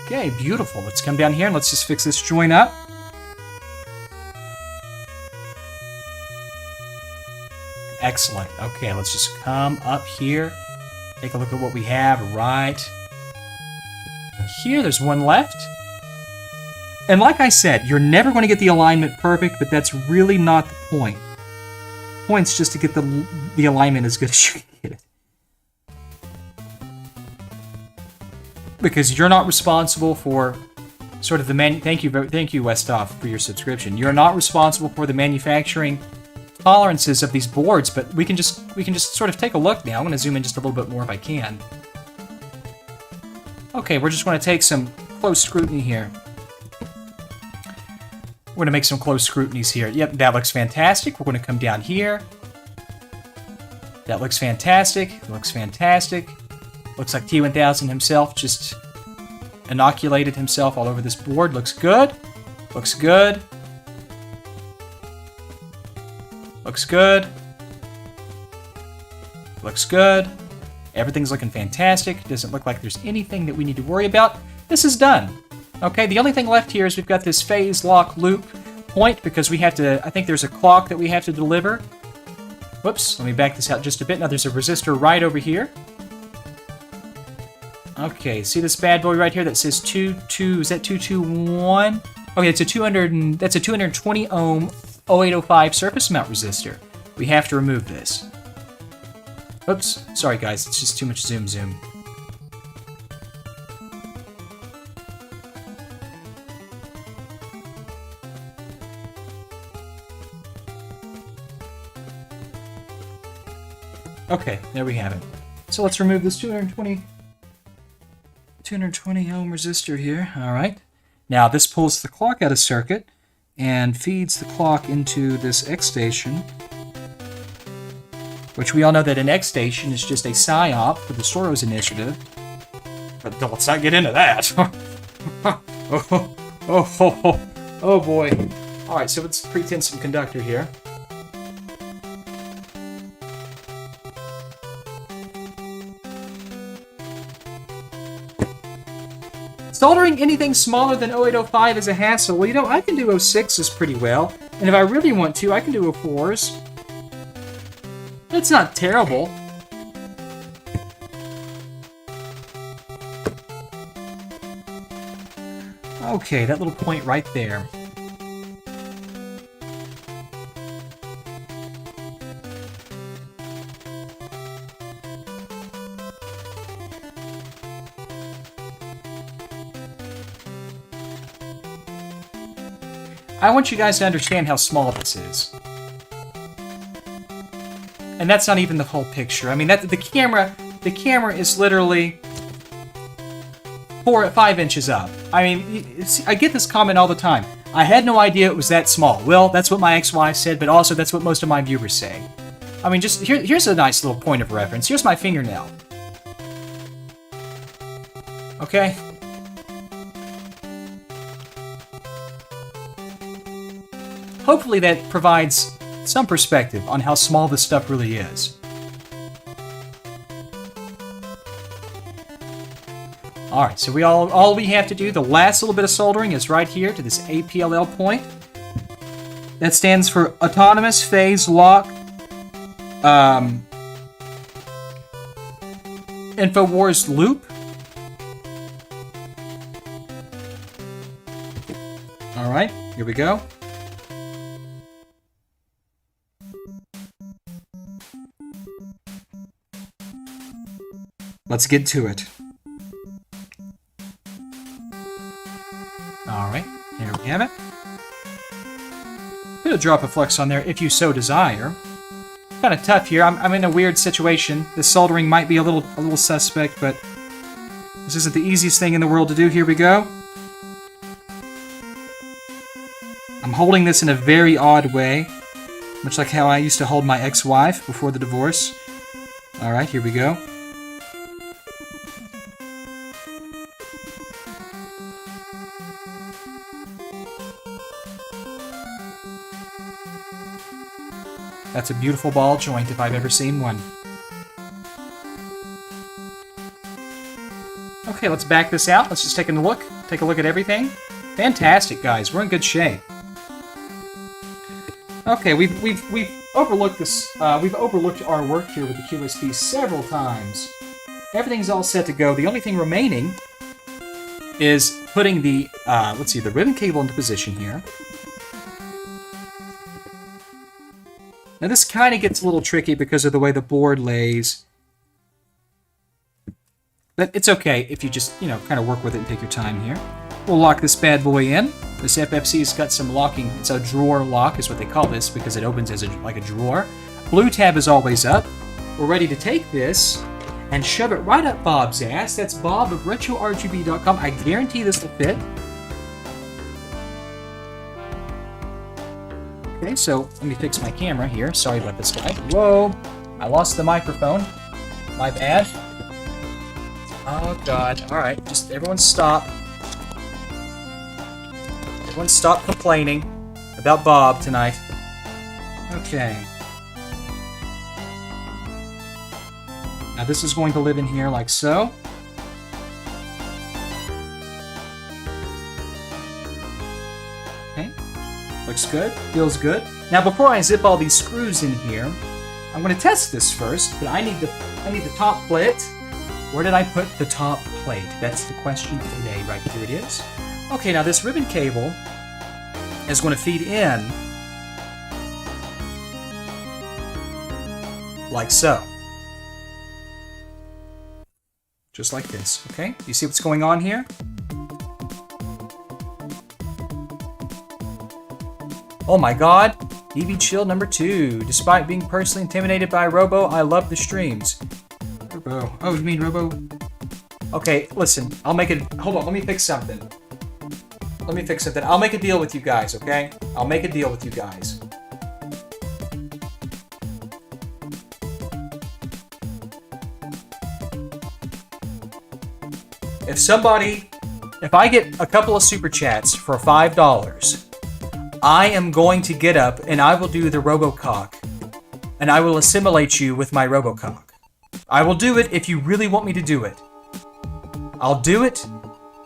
Okay, beautiful. Let's come down here and let's just fix this joint up. Excellent. Okay, let's just come up here. Take a look at what we have right here. There's one left. And like I said, you're never going to get the alignment perfect, but that's really not the point. The point's just to get the alignment as good as you can get it. Because you're not responsible for sort of the thank you Westoff for your subscription. You're not responsible for the manufacturing tolerances of these boards, but we can just sort of take a look now. I'm going to zoom in just a little bit more if I can. Okay, we're just going to take some close scrutiny here. We're going to make some close scrutinies here. Yep, that looks fantastic. We're going to come down here. That looks fantastic. Looks fantastic. Looks like T1000 himself just inoculated himself all over this board. Looks good. Looks good. Looks good. Looks good. Everything's looking fantastic. Doesn't look like there's anything that we need to worry about. This is done. Okay, the only thing left here is we've got this phase lock loop point because we have to, I think there's a clock that we have to deliver. Whoops, let me back this out just a bit. Now there's a resistor right over here. Okay, see this bad boy right here that says is that 221? Okay, it's a 220 ohm 0805 surface mount resistor. We have to remove this. Oops, sorry guys, it's just too much zoom. Okay, there we have it. So let's remove this 220 ohm resistor here. All right. Now this pulls the clock out of circuit and feeds the clock into this xStation, which we all know that an xStation is just a psyop for the Soros Initiative. But let's not get into that. Oh boy. All right, so let's pretend some conductor here. Soldering anything smaller than 0805 is a hassle. Well, you know, I can do 06s pretty well. And if I really want to, I can do 04s. It's not terrible. Okay, that little point right there. I want you guys to understand how small this is. And that's not even the whole picture. I mean, the camera is literally 4 or 5 inches up. I mean, I get this comment all the time. I had no idea it was that small. Well, that's what my ex-wife said, but also that's what most of my viewers say. I mean, just here's a nice little point of reference. Here's my fingernail. Okay? Hopefully that provides some perspective on how small this stuff really is. Alright, so all we have to do, the last little bit of soldering is right here to this APLL point. That stands for Autonomous Phase Lock InfoWars Loop. Alright, here we go. Let's get to it. Alright, here we have it. Put a drop of flux on there if you so desire. Kind of tough here. I'm in a weird situation. The soldering might be a little suspect, but this isn't the easiest thing in the world to do. Here we go. I'm holding this in a very odd way, much like how I used to hold my ex-wife before the divorce. Alright, here we go. That's a beautiful ball joint if I've ever seen one. Okay, let's back this out. Let's just take a look at everything. Fantastic, guys. We're in good shape. Okay, we've overlooked this. We've overlooked our work here with the QSP several times. Everything's all set to go. The only thing remaining is putting the let's see, the ribbon cable into position here. Now this kind of gets a little tricky because of the way the board lays. But it's okay if you just, kind of work with it and take your time here. We'll lock this bad boy in. This FFC's got some locking. It's a drawer lock is what they call this because it opens as like a drawer. Blue tab is always up. We're ready to take this and shove it right up Bob's ass. That's Bob of RetroRGB.com. I guarantee this will fit. Okay, so let me fix my camera here. Sorry about this guy. Whoa! I lost the microphone. My bad. Oh god. Alright, just everyone stop. Everyone stop complaining about Bob tonight. Okay. Now this is going to live in here like so. Looks good. Feels good. Now, before I zip all these screws in here, I'm going to test this first, but I need the top plate. Where did I put the top plate? That's the question of the day. Right here it is. Okay, now this ribbon cable is going to feed in like so. Just like this, okay? You see what's going on here? Oh my god! EV Chill number 2. Despite being personally intimidated by Robo, I love the streams. Robo. Oh, you mean Robo? Okay, listen. I'll make it... Hold on, let me fix something. I'll make a deal with you guys, okay? I'll make a deal with you guys. If I get a couple of super chats for $5, I am going to get up and I will do the Robocock. And I will assimilate you with my Robocock. I will do it if you really want me to do it. I'll do it,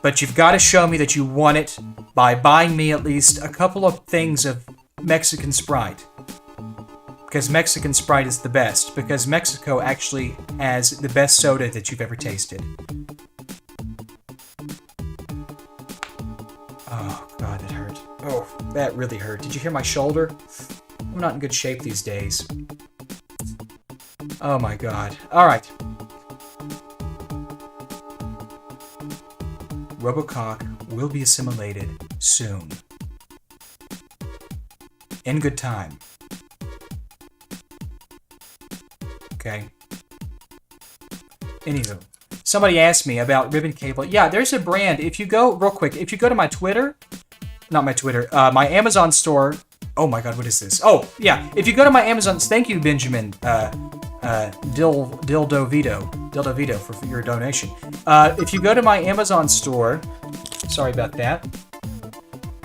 but you've got to show me that you want it by buying me at least a couple of things of Mexican Sprite. Because Mexican Sprite is the best. Because Mexico actually has the best soda that you've ever tasted. Oh, God, it hurt. Oh, that really hurt. Did you hear my shoulder? I'm not in good shape these days. Oh my God. Alright. Robocock will be assimilated soon. In good time. Okay. Anywho. Somebody asked me about ribbon cable. Yeah, there's a brand. If you go, real quick, if you go to my Twitter, not my Twitter, my Amazon store. Oh my God, what is this? Oh, yeah. If you go to my Amazon, thank you, Benjamin, Dildo Vito for your donation. If you go to my Amazon store, sorry about that.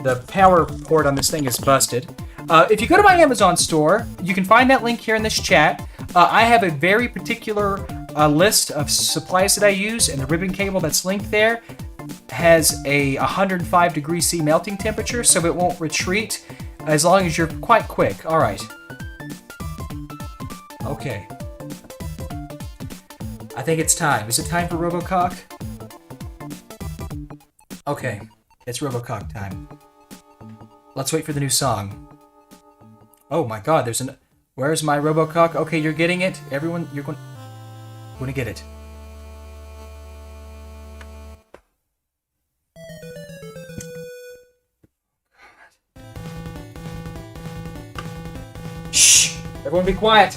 The power port on this thing is busted. If you go to my Amazon store, you can find that link here in this chat. I have a very particular list of supplies that I use, and the ribbon cable that's linked there has a 105 degrees C melting temperature, so it won't retreat as long as you're quite quick. All right. Okay. I think it's time. Is it time for Robocock? Okay. It's Robocock time. Let's wait for the new song. Oh my God, there's an... Where's my Robocock? Okay, you're getting it. Everyone, you're going to get it. Shh! Everyone be quiet.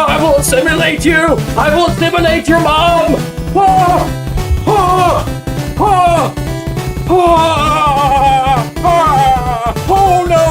I will assimilate you! I will assimilate your mom! Oh no!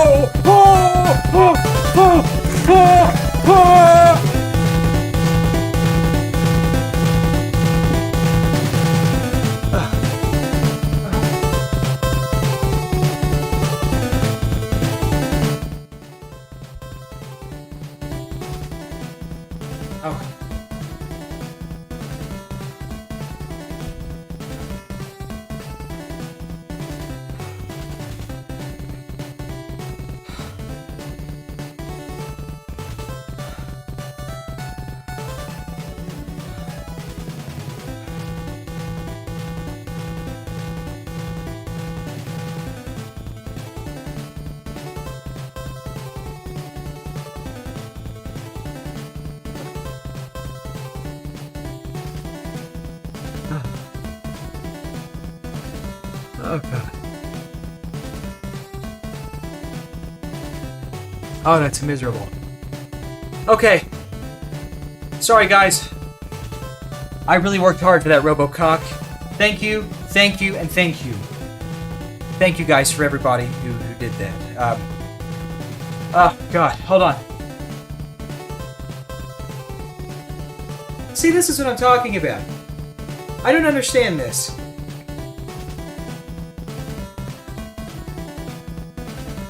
Oh God. Oh, that's miserable. Okay. Sorry, guys. I really worked hard for that Robocock. Thank you, and thank you. Thank you, guys, for everybody who did that. Oh, God. Hold on. See, this is what I'm talking about. I don't understand this.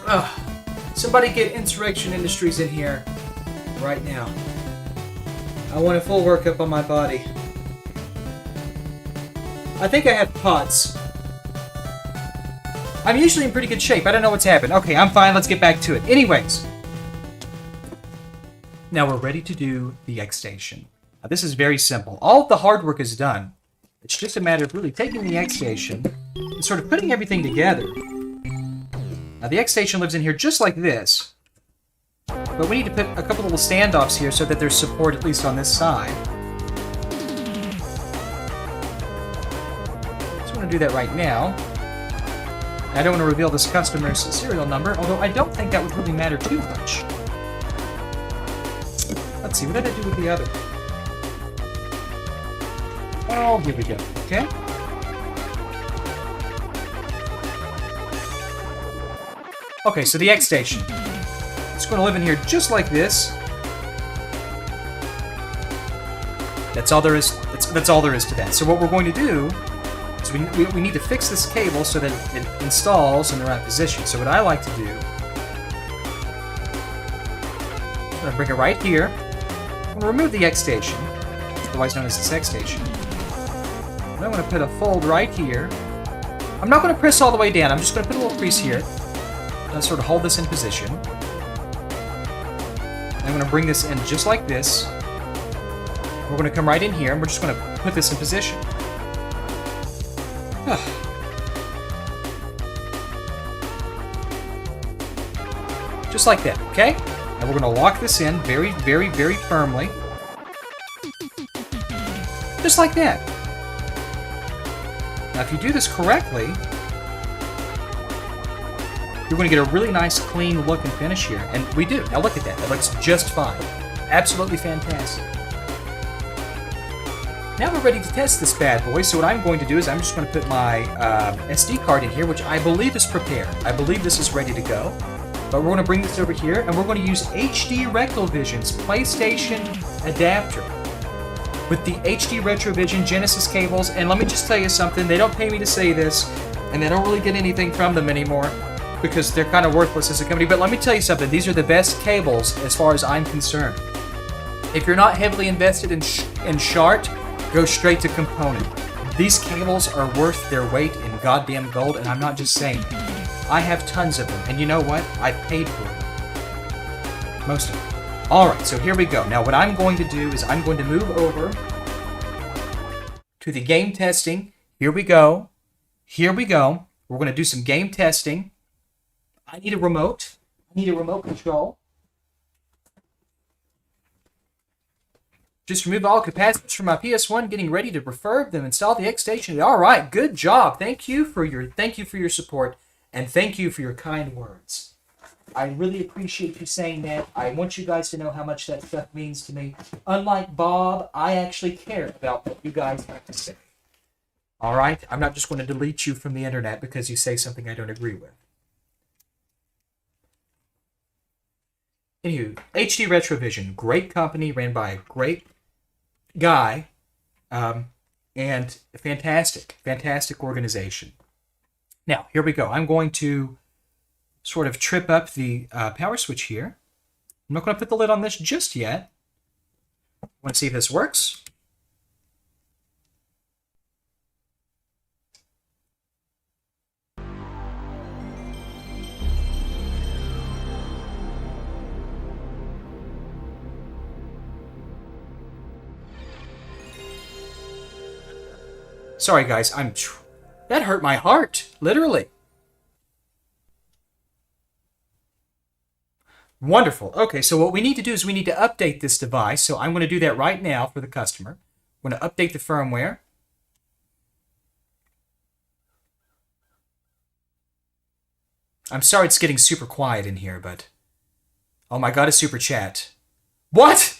Ugh. Somebody get Insurrection Industries in here right now. I want a full workup on my body. I think I have POTS. I'm usually in pretty good shape. I don't know what's happened. Okay, I'm fine. Let's get back to it. Anyways. Now we're ready to do the xStation. Now this is very simple. All of the hard work is done. It's just a matter of really taking the xStation and sort of putting everything together. Now the xStation lives in here just like this. But we need to put a couple little standoffs here so that there's support at least on this side. Just want to do that right now. I don't want to reveal this customer's serial number, although I don't think that would really matter too much. Let's see, what did I do with the other? Oh, here we go. Okay. Okay, so the xStation. It's going to live in here just like this. That's all there is. That's all there is to that. So what we're going to do is we need to fix this cable so that it installs in the right position. So what I like to do, I'm going to bring it right here. I'm going to remove the xStation, otherwise known as the xStation. And I'm going to put a fold right here. I'm not going to press all the way down. I'm just going to put a little crease here. And sort of hold this in position. I'm going to bring this in just like this. We're going to come right in here, and we're just going to put this in position. Just like that, okay? And we're going to lock this in very, very, very firmly. Just like that. Now, if you do this correctly, you're going to get a really nice, clean look and finish here. And we do. Now look at that. That looks just fine. Absolutely fantastic. Now we're ready to test this bad boy. So what I'm going to do is I'm just going to put my SD card in here, which I believe is prepared. I believe this is ready to go. But we're going to bring this over here, and we're going to use HD Retrovision's PlayStation adapter with the HD Retrovision Genesis cables. And let me just tell you something. They don't pay me to say this, and they don't really get anything from them anymore, because they're kind of worthless as a company. But let me tell you something. These are the best cables as far as I'm concerned. If you're not heavily invested in Shart, go straight to Component. These cables are worth their weight in goddamn gold, and I'm not just saying it. I have tons of them, and you know what? I paid for them. Most of them. Alright, so here we go. Now what I'm going to do is I'm going to move over to the game testing. Here we go. Here we go. We're going to do some game testing. I need a remote. I need a remote control. Just remove all capacitors from my PS1, getting ready to refurb them, install the xStation. All right, good job. Thank you for your support, and thank you for your kind words. I really appreciate you saying that. I want you guys to know how much that stuff means to me. Unlike Bob, I actually care about what you guys have to say. All right? I'm not just going to delete you from the internet because you say something I don't agree with. Anywho, HD Retrovision, great company, ran by a great guy, and fantastic organization. Now, here we go. I'm going to sort of trip up the power switch here. I'm not going to put the lid on this just yet. I want to see if this works. Sorry, guys. That hurt my heart, literally. Wonderful. Okay, so what we need to do is we need to update this device. So I'm going to do that right now for the customer. I'm going to update the firmware. I'm sorry it's getting super quiet in here, but... Oh my god, a super chat. What?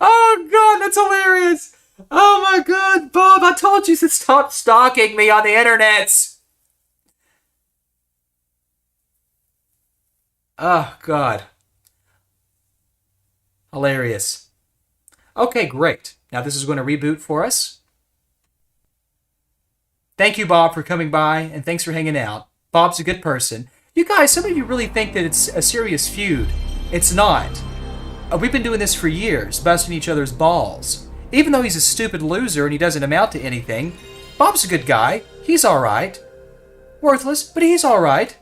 Oh god, that's hilarious. Oh my god, Bob, I told you to stop stalking me on the internet. Oh god. Hilarious. Okay, great. Now this is going to reboot for us. Thank you, Bob, for coming by, and thanks for hanging out. Bob's a good person. You guys, some of you really think that it's a serious feud. It's not. We've been doing this for years, busting each other's balls. Even though he's a stupid loser and he doesn't amount to anything, Bob's a good guy. He's alright. Worthless, but he's alright.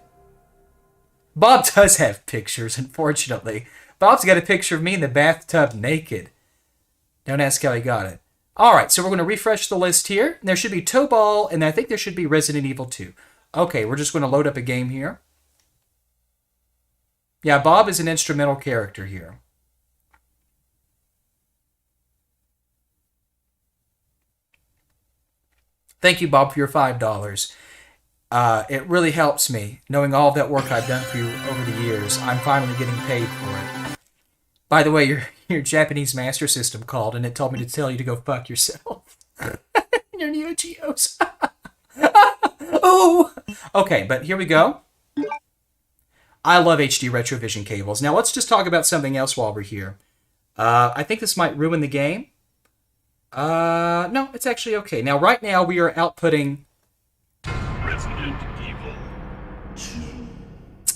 Bob does have pictures, unfortunately. Bob's got a picture of me in the bathtub naked. Don't ask how he got it. Alright, so we're going to refresh the list here. There should be Toe Ball, and I think there should be Resident Evil 2. Okay, we're just going to load up a game here. Yeah, Bob is an instrumental character here. Thank you, Bob, for your $5. It really helps me, knowing all that work I've done for you over the years. I'm finally getting paid for it. By the way, your Japanese Master System called, and it told me to tell you to go fuck yourself. Your Neo Geos. Oh! Okay, but here we go. I love HD Retrovision cables. Now, let's just talk about something else while we're here. I think this might ruin the game. No, it's actually okay. Now, right now, we are outputting... Resident Evil 2.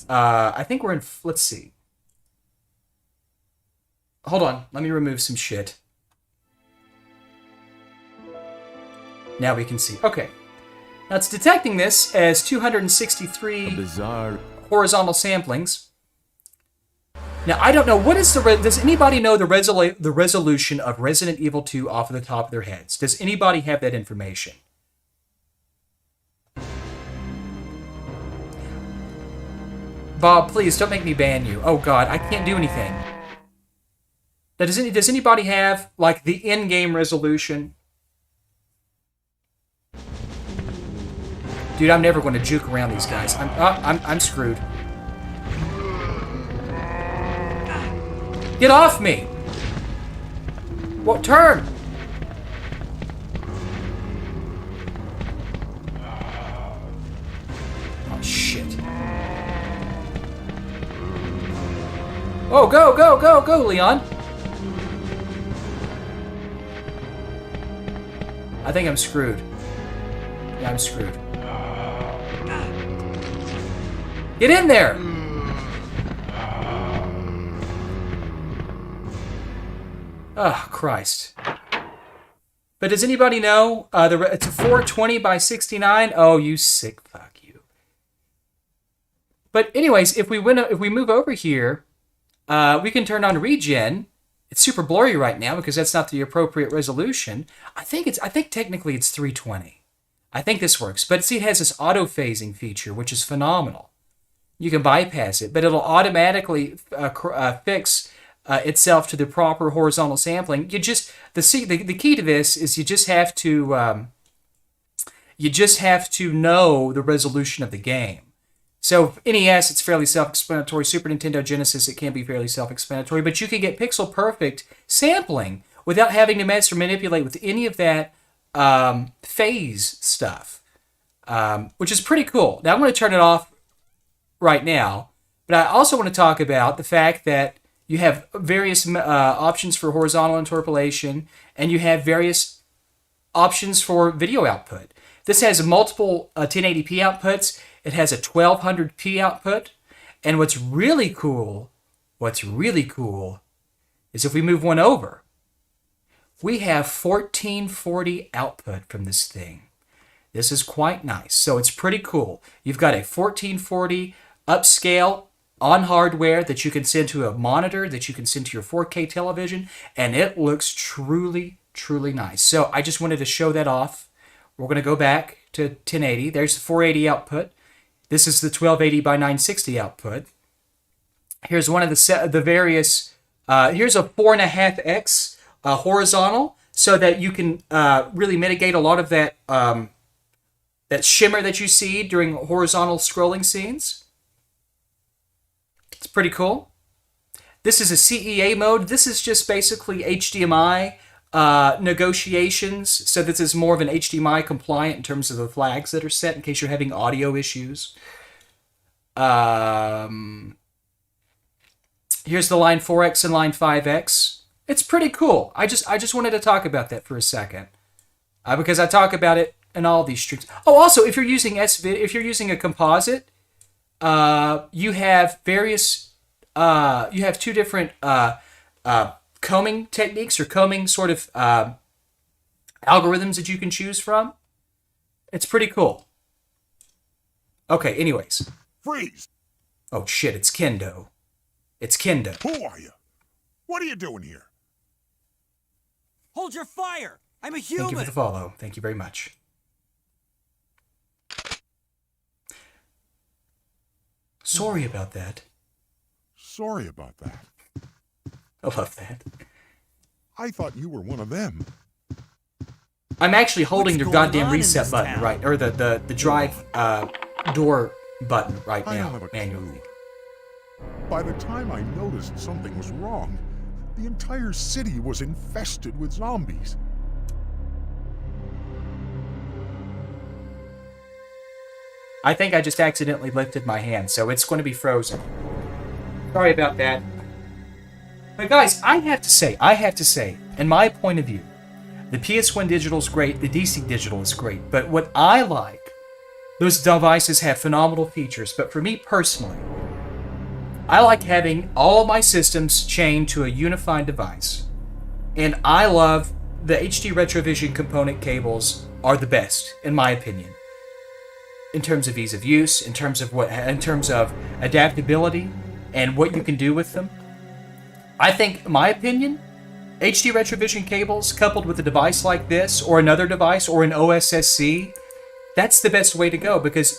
I think we're in... Let's see. Hold on. Let me remove some shit. Now we can see. Okay. Now, it's detecting this as 263 horizontal samplings. Now, I don't know, what is the... Does anybody know the resolution of Resident Evil 2 off of the top of their heads? Does anybody have that information? Bob, please, don't make me ban you. Oh, God, I can't do anything. Now, does anybody have, like, the in-game resolution? Dude, I'm never going to juke around these guys. I'm screwed. Get off me! What turn? Oh, shit. Oh, go, go, go, go, Leon! I think I'm screwed. Yeah, I'm screwed. Get in there! Oh, Christ. But does anybody know? It's a 420 by 69. Oh, you sick fuck, you. But anyways, if we move over here, we can turn on regen. It's super blurry right now because that's not the appropriate resolution. I think technically it's 320. I think this works. But see, it has this auto phasing feature, which is phenomenal. You can bypass it, but it'll automatically fix itself to the proper horizontal sampling. The key to this is you just have to know the resolution of the game. So NES, it's fairly self-explanatory. Super Nintendo Genesis, it can be fairly self-explanatory, but you can get pixel perfect sampling without having to mess or manipulate with any of that phase stuff, which is pretty cool. Now I'm going to turn it off right now, but I also want to talk about the fact that you have various options for horizontal interpolation, and you have various options for video output. This has multiple 1080p outputs. It has a 1200p output. And what's really cool is if we move one over, we have 1440 output from this thing. This is quite nice. So it's pretty cool. You've got a 1440 upscale on hardware that you can send to a monitor, that you can send to your 4K television, and it looks truly, truly nice. So I just wanted to show that off. We're going to go back to 1080. There's the 480 output. This is the 1280 by 960 output. Here's one of the various, here's a 4.5x horizontal, so that you can really mitigate a lot of that, that shimmer that you see during horizontal scrolling scenes. It's pretty cool. This is a CEA mode. This is just basically HDMI negotiations. So this is more of an HDMI compliant in terms of the flags that are set in case you're having audio issues. Here's the line 4X and line 5X. It's pretty cool. I just wanted to talk about that for a second. Because I talk about it and all these streams. Oh, also, if you're using if you're using a composite, you have various, you have two different combing techniques or combing sort of algorithms that you can choose from. It's pretty cool. Okay, anyways. Freeze! Oh shit, it's Kendo. It's Kendo. Who are you? What are you doing here? Hold your fire! I'm a human! Thank you for the follow. Thank you very much. Sorry about that. Sorry about that. I love that. I thought you were one of them. I'm actually holding What's your going goddamn on in reset this button, town? right? Or the drive door button right I don't now, have a manually. clue. By the time I noticed something was wrong, the entire city was infested with zombies. I think I just accidentally lifted my hand, so it's going to be frozen. Sorry about that. But guys, I have to say, in my point of view, the PS1 digital is great, the DC digital is great, but what I like, those devices have phenomenal features, but for me personally, I like having all my systems chained to a unified device. And I love the HD Retrovision component cables are the best, in my opinion. In terms of ease of use, in terms of adaptability, and what you can do with them. I think, in my opinion, HD Retrovision cables coupled with a device like this, or another device, or an OSSC, that's the best way to go, because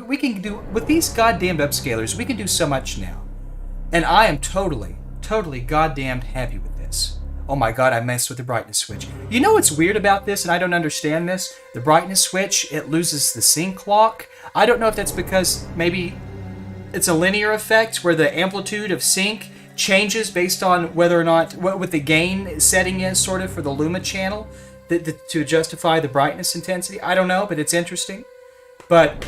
we can do, with these goddamn upscalers, we can do so much now. And I am totally goddamned happy with this. Oh my god, I messed with the brightness switch. You know what's weird about this, and I don't understand this? The brightness switch, it loses the sync lock. I don't know if that's because maybe it's a linear effect where the amplitude of sync changes based on whether or not, what the gain setting is sort of for the Luma channel to justify the brightness intensity. I don't know, but it's interesting. But,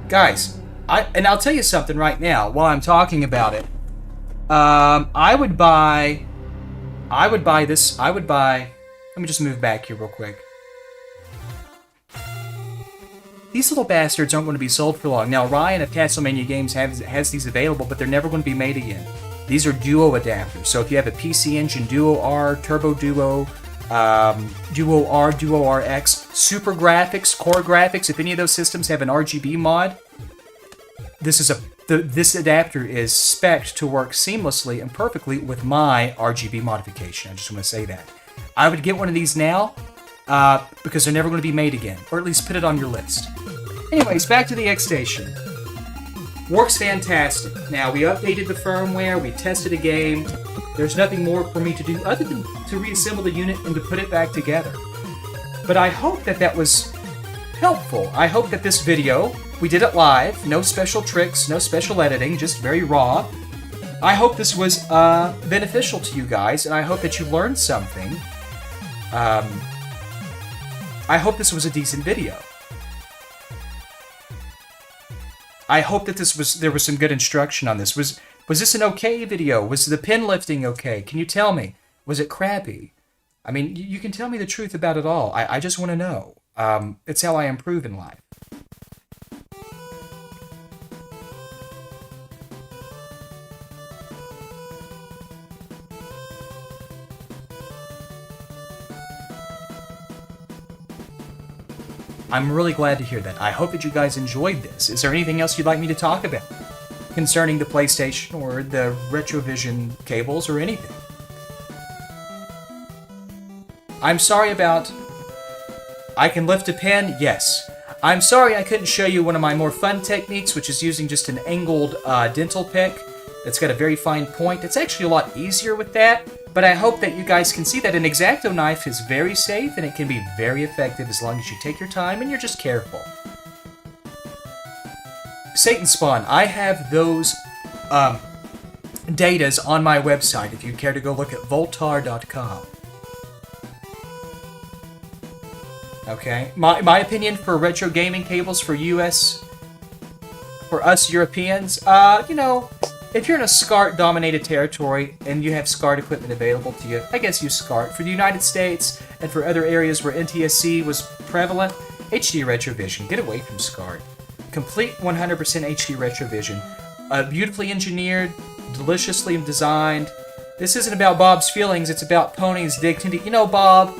guys, I'll tell you something right now while I'm talking about it. I would buy this. Let me just move back here real quick. These little bastards aren't going to be sold for long. Now, Ryan of Castlevania Games has these available, but they're never going to be made again. These are Duo adapters. So if you have a PC Engine Duo R, Turbo Duo, Duo R, Duo RX, Super Graphics, Core Graphics, if any of those systems have an RGB mod, this adapter is spec'd to work seamlessly and perfectly with my RGB modification. I just want to say that. I would get one of these now because they're never going to be made again, or at least put it on your list. Anyways, back to the xStation. Works fantastic. Now, we updated the firmware, we tested a game. There's nothing more for me to do other than to reassemble the unit and to put it back together. But I hope that was helpful. I hope that this video, we did it live, no special tricks, no special editing, just very raw. I hope this was beneficial to you guys, and I hope that you learned something. I hope this was a decent video. I hope that there was some good instruction on this. Was this an okay video? Was the pin lifting okay? Can you tell me? Was it crappy? I mean, you can tell me the truth about it all. I just want to know. It's how I improve in life. I'm really glad to hear that. I hope that you guys enjoyed this. Is there anything else you'd like me to talk about concerning the PlayStation or the Retrovision cables or anything? I'm sorry about... I can lift a pen? Yes. I'm sorry I couldn't show you one of my more fun techniques, which is using just an angled dental pick that's got a very fine point. It's actually a lot easier with that, but I hope that you guys can see that an X-Acto knife is very safe and it can be very effective as long as you take your time and you're just careful. Satan Spawn, I have those datas on my website if you care to go look at voltar.com. Okay, my opinion for retro gaming cables for us Europeans, you know, If you're in a SCART-dominated territory and you have SCART equipment available to you, I guess use SCART. For the United States and for other areas where NTSC was prevalent, HD Retrovision. Get away from SCART. Complete 100% HD Retrovision. Beautifully engineered, deliciously designed. This isn't about Bob's feelings, it's about Pony's dignity. You know, Bob,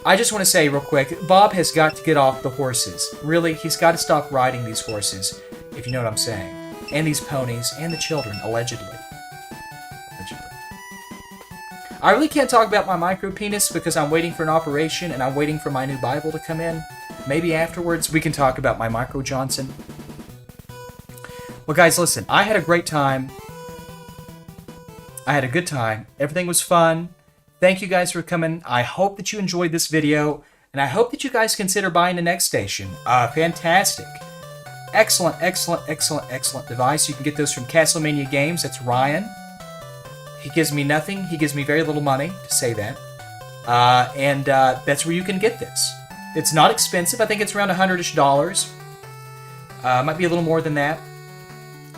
I just want to say real quick, Bob has got to get off the horses. Really, he's got to stop riding these horses, if you know what I'm saying. And these ponies, and the children, allegedly. I really can't talk about my micro penis because I'm waiting for an operation and I'm waiting for my new Bible to come in. Maybe afterwards we can talk about my micro Johnson. Well, guys, listen, I had a great time. I had a good time. Everything was fun. Thank you guys for coming. I hope that you enjoyed this video, and I hope that you guys consider buying the xStation. Fantastic. Excellent, excellent, excellent, excellent device. You can get those from Castlemania Games. That's Ryan. He gives me nothing. He gives me very little money to say that. And that's where you can get this. It's not expensive. I think it's around $100-ish. Might be a little more than that.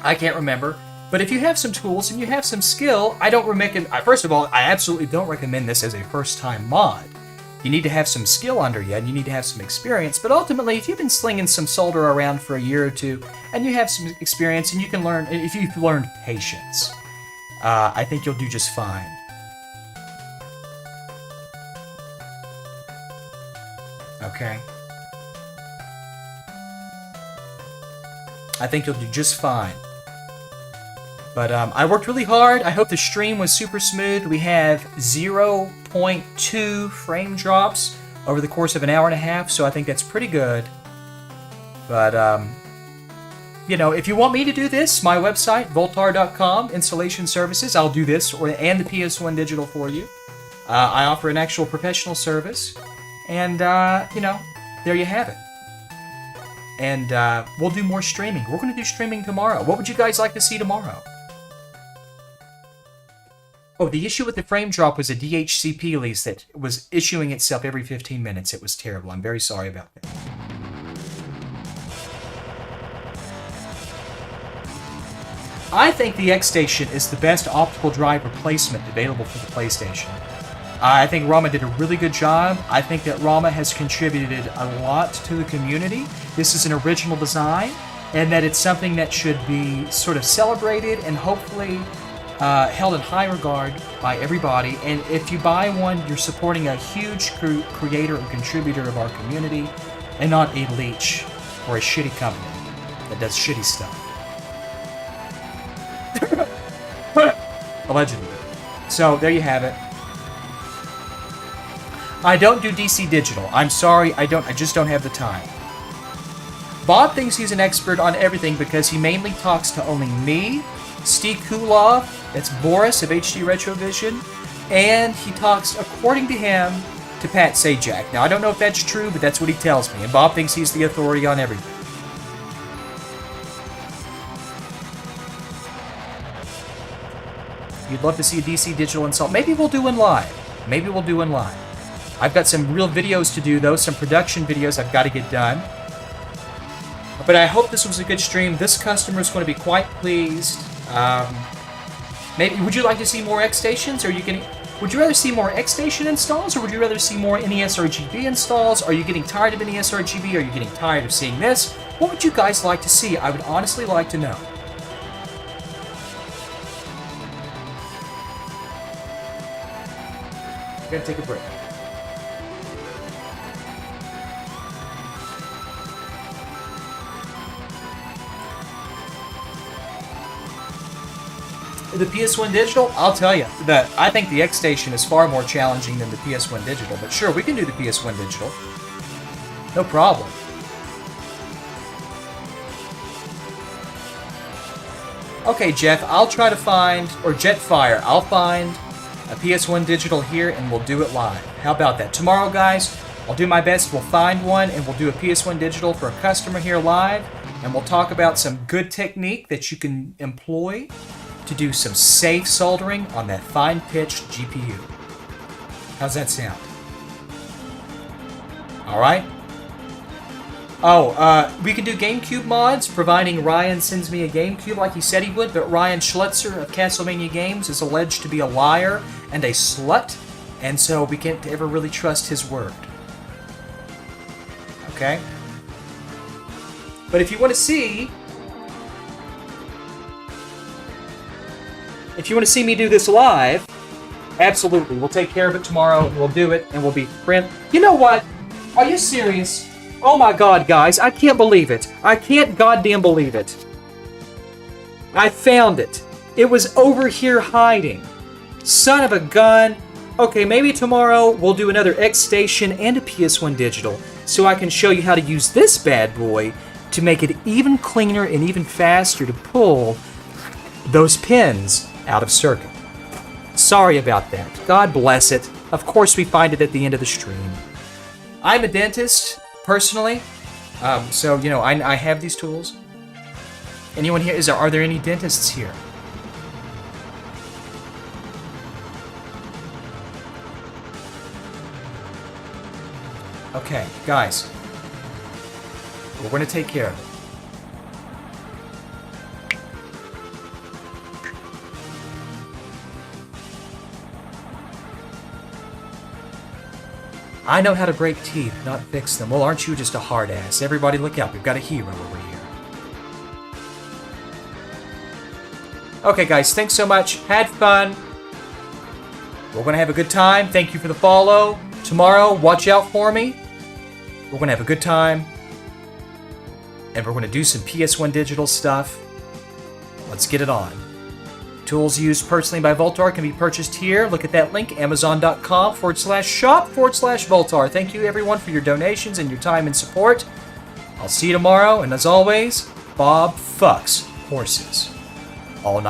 I can't remember. But if you have some tools and you have some skill, I don't recommend. First of all, I absolutely don't recommend this as a first-time mod. You need to have some skill under you, and you need to have some experience. But ultimately, if you've been slinging some solder around for a year or two, and you have some experience, and you can learn, if you've learned patience, I think you'll do just fine. Okay? I think you'll do just fine. But I worked really hard. I hope the stream was super smooth. We have 0.2 frame drops over the course of an hour and a half, so I think that's pretty good. But, you know, if you want me to do this, my website, voltar.com, installation services, I'll do this, and the PS1 Digital for you. I offer an actual professional service, and, you know, there you have it. And we'll do more streaming. We're going to do streaming tomorrow. What would you guys like to see tomorrow? Oh, the issue with the frame drop was a DHCP release that was issuing itself every 15 minutes. It was terrible. I'm very sorry about that. I think the xStation is the best optical drive replacement available for the PlayStation. I think Rama did a really good job. I think that Rama has contributed a lot to the community. This is an original design, and that it's something that should be sort of celebrated and hopefully held in high regard by everybody. And if you buy one, you're supporting a huge creator and contributor of our community, and not a leech or a shitty company that does shitty stuff. Allegedly. So there you have it. I don't do DC Digital. I'm sorry, I just don't have the time. Bob thinks he's an expert on everything because he mainly talks to only me, Steve Kulov, that's Boris of HD Retrovision, and he talks, according to him, to Pat Sajak. Now, I don't know if that's true, but that's what he tells me, and Bob thinks he's the authority on everything. You'd love to see a DC Digital install. Maybe we'll do one live. Maybe we'll do one live. I've got some real videos to do, though, some production videos I've got to get done. But I hope this was a good stream. This customer is going to be quite pleased. Maybe would you like to see more xStations? Would you rather see more xStation installs, or would you rather see more NES RGB installs? Are you getting tired of NES RGB? Are you getting tired of seeing this? What would you guys like to see? I would honestly like to know. I'm gonna take a break. The PS1 Digital, I'll tell you, that I think the xStation is far more challenging than the PS1 Digital, but sure, we can do the PS1 Digital. No problem. Okay, Jeff, I'll try to find, or Jetfire, I'll find a PS1 Digital here and we'll do it live. How about that? Tomorrow, guys, I'll do my best. We'll find one and we'll do a PS1 Digital for a customer here live, and we'll talk about some good technique that you can employ to do some safe soldering on that fine-pitched GPU. How's that sound? All right? We can do GameCube mods, providing Ryan sends me a GameCube like he said he would, but Ryan Schlutzer of Castlevania Games is alleged to be a liar and a slut, and so we can't ever really trust his word. Okay? But if you want to see... If you want to see me do this live, absolutely. We'll take care of it tomorrow, and we'll do it, and we'll be friends. You know what? Are you serious? Oh my god, guys, I can't believe it. I can't goddamn believe it. I found it. It was over here hiding. Son of a gun. Okay, maybe tomorrow we'll do another xStation and a PS1 digital, so I can show you how to use this bad boy to make it even cleaner and even faster to pull those pins out of circuit. Sorry about that. God bless it. Of course we find it at the end of the stream. I'm a dentist, personally, so, you know, I have these tools. Anyone here? Are there any dentists here? Okay, guys. We're going to take care of it. I know how to break teeth, not fix them. Well, aren't you just a hard ass? Everybody look out, we've got a hero over here. Okay, guys, thanks so much. Had fun. We're going to have a good time. Thank you for the follow. Tomorrow, watch out for me. We're going to have a good time. And we're going to do some PS1 digital stuff. Let's get it on. Tools used personally by Voltar can be purchased here. Look at that link, amazon.com/shop/Voltar. Thank you, everyone, for your donations and your time and support. I'll see you tomorrow, and as always, Bob fucks horses all night long.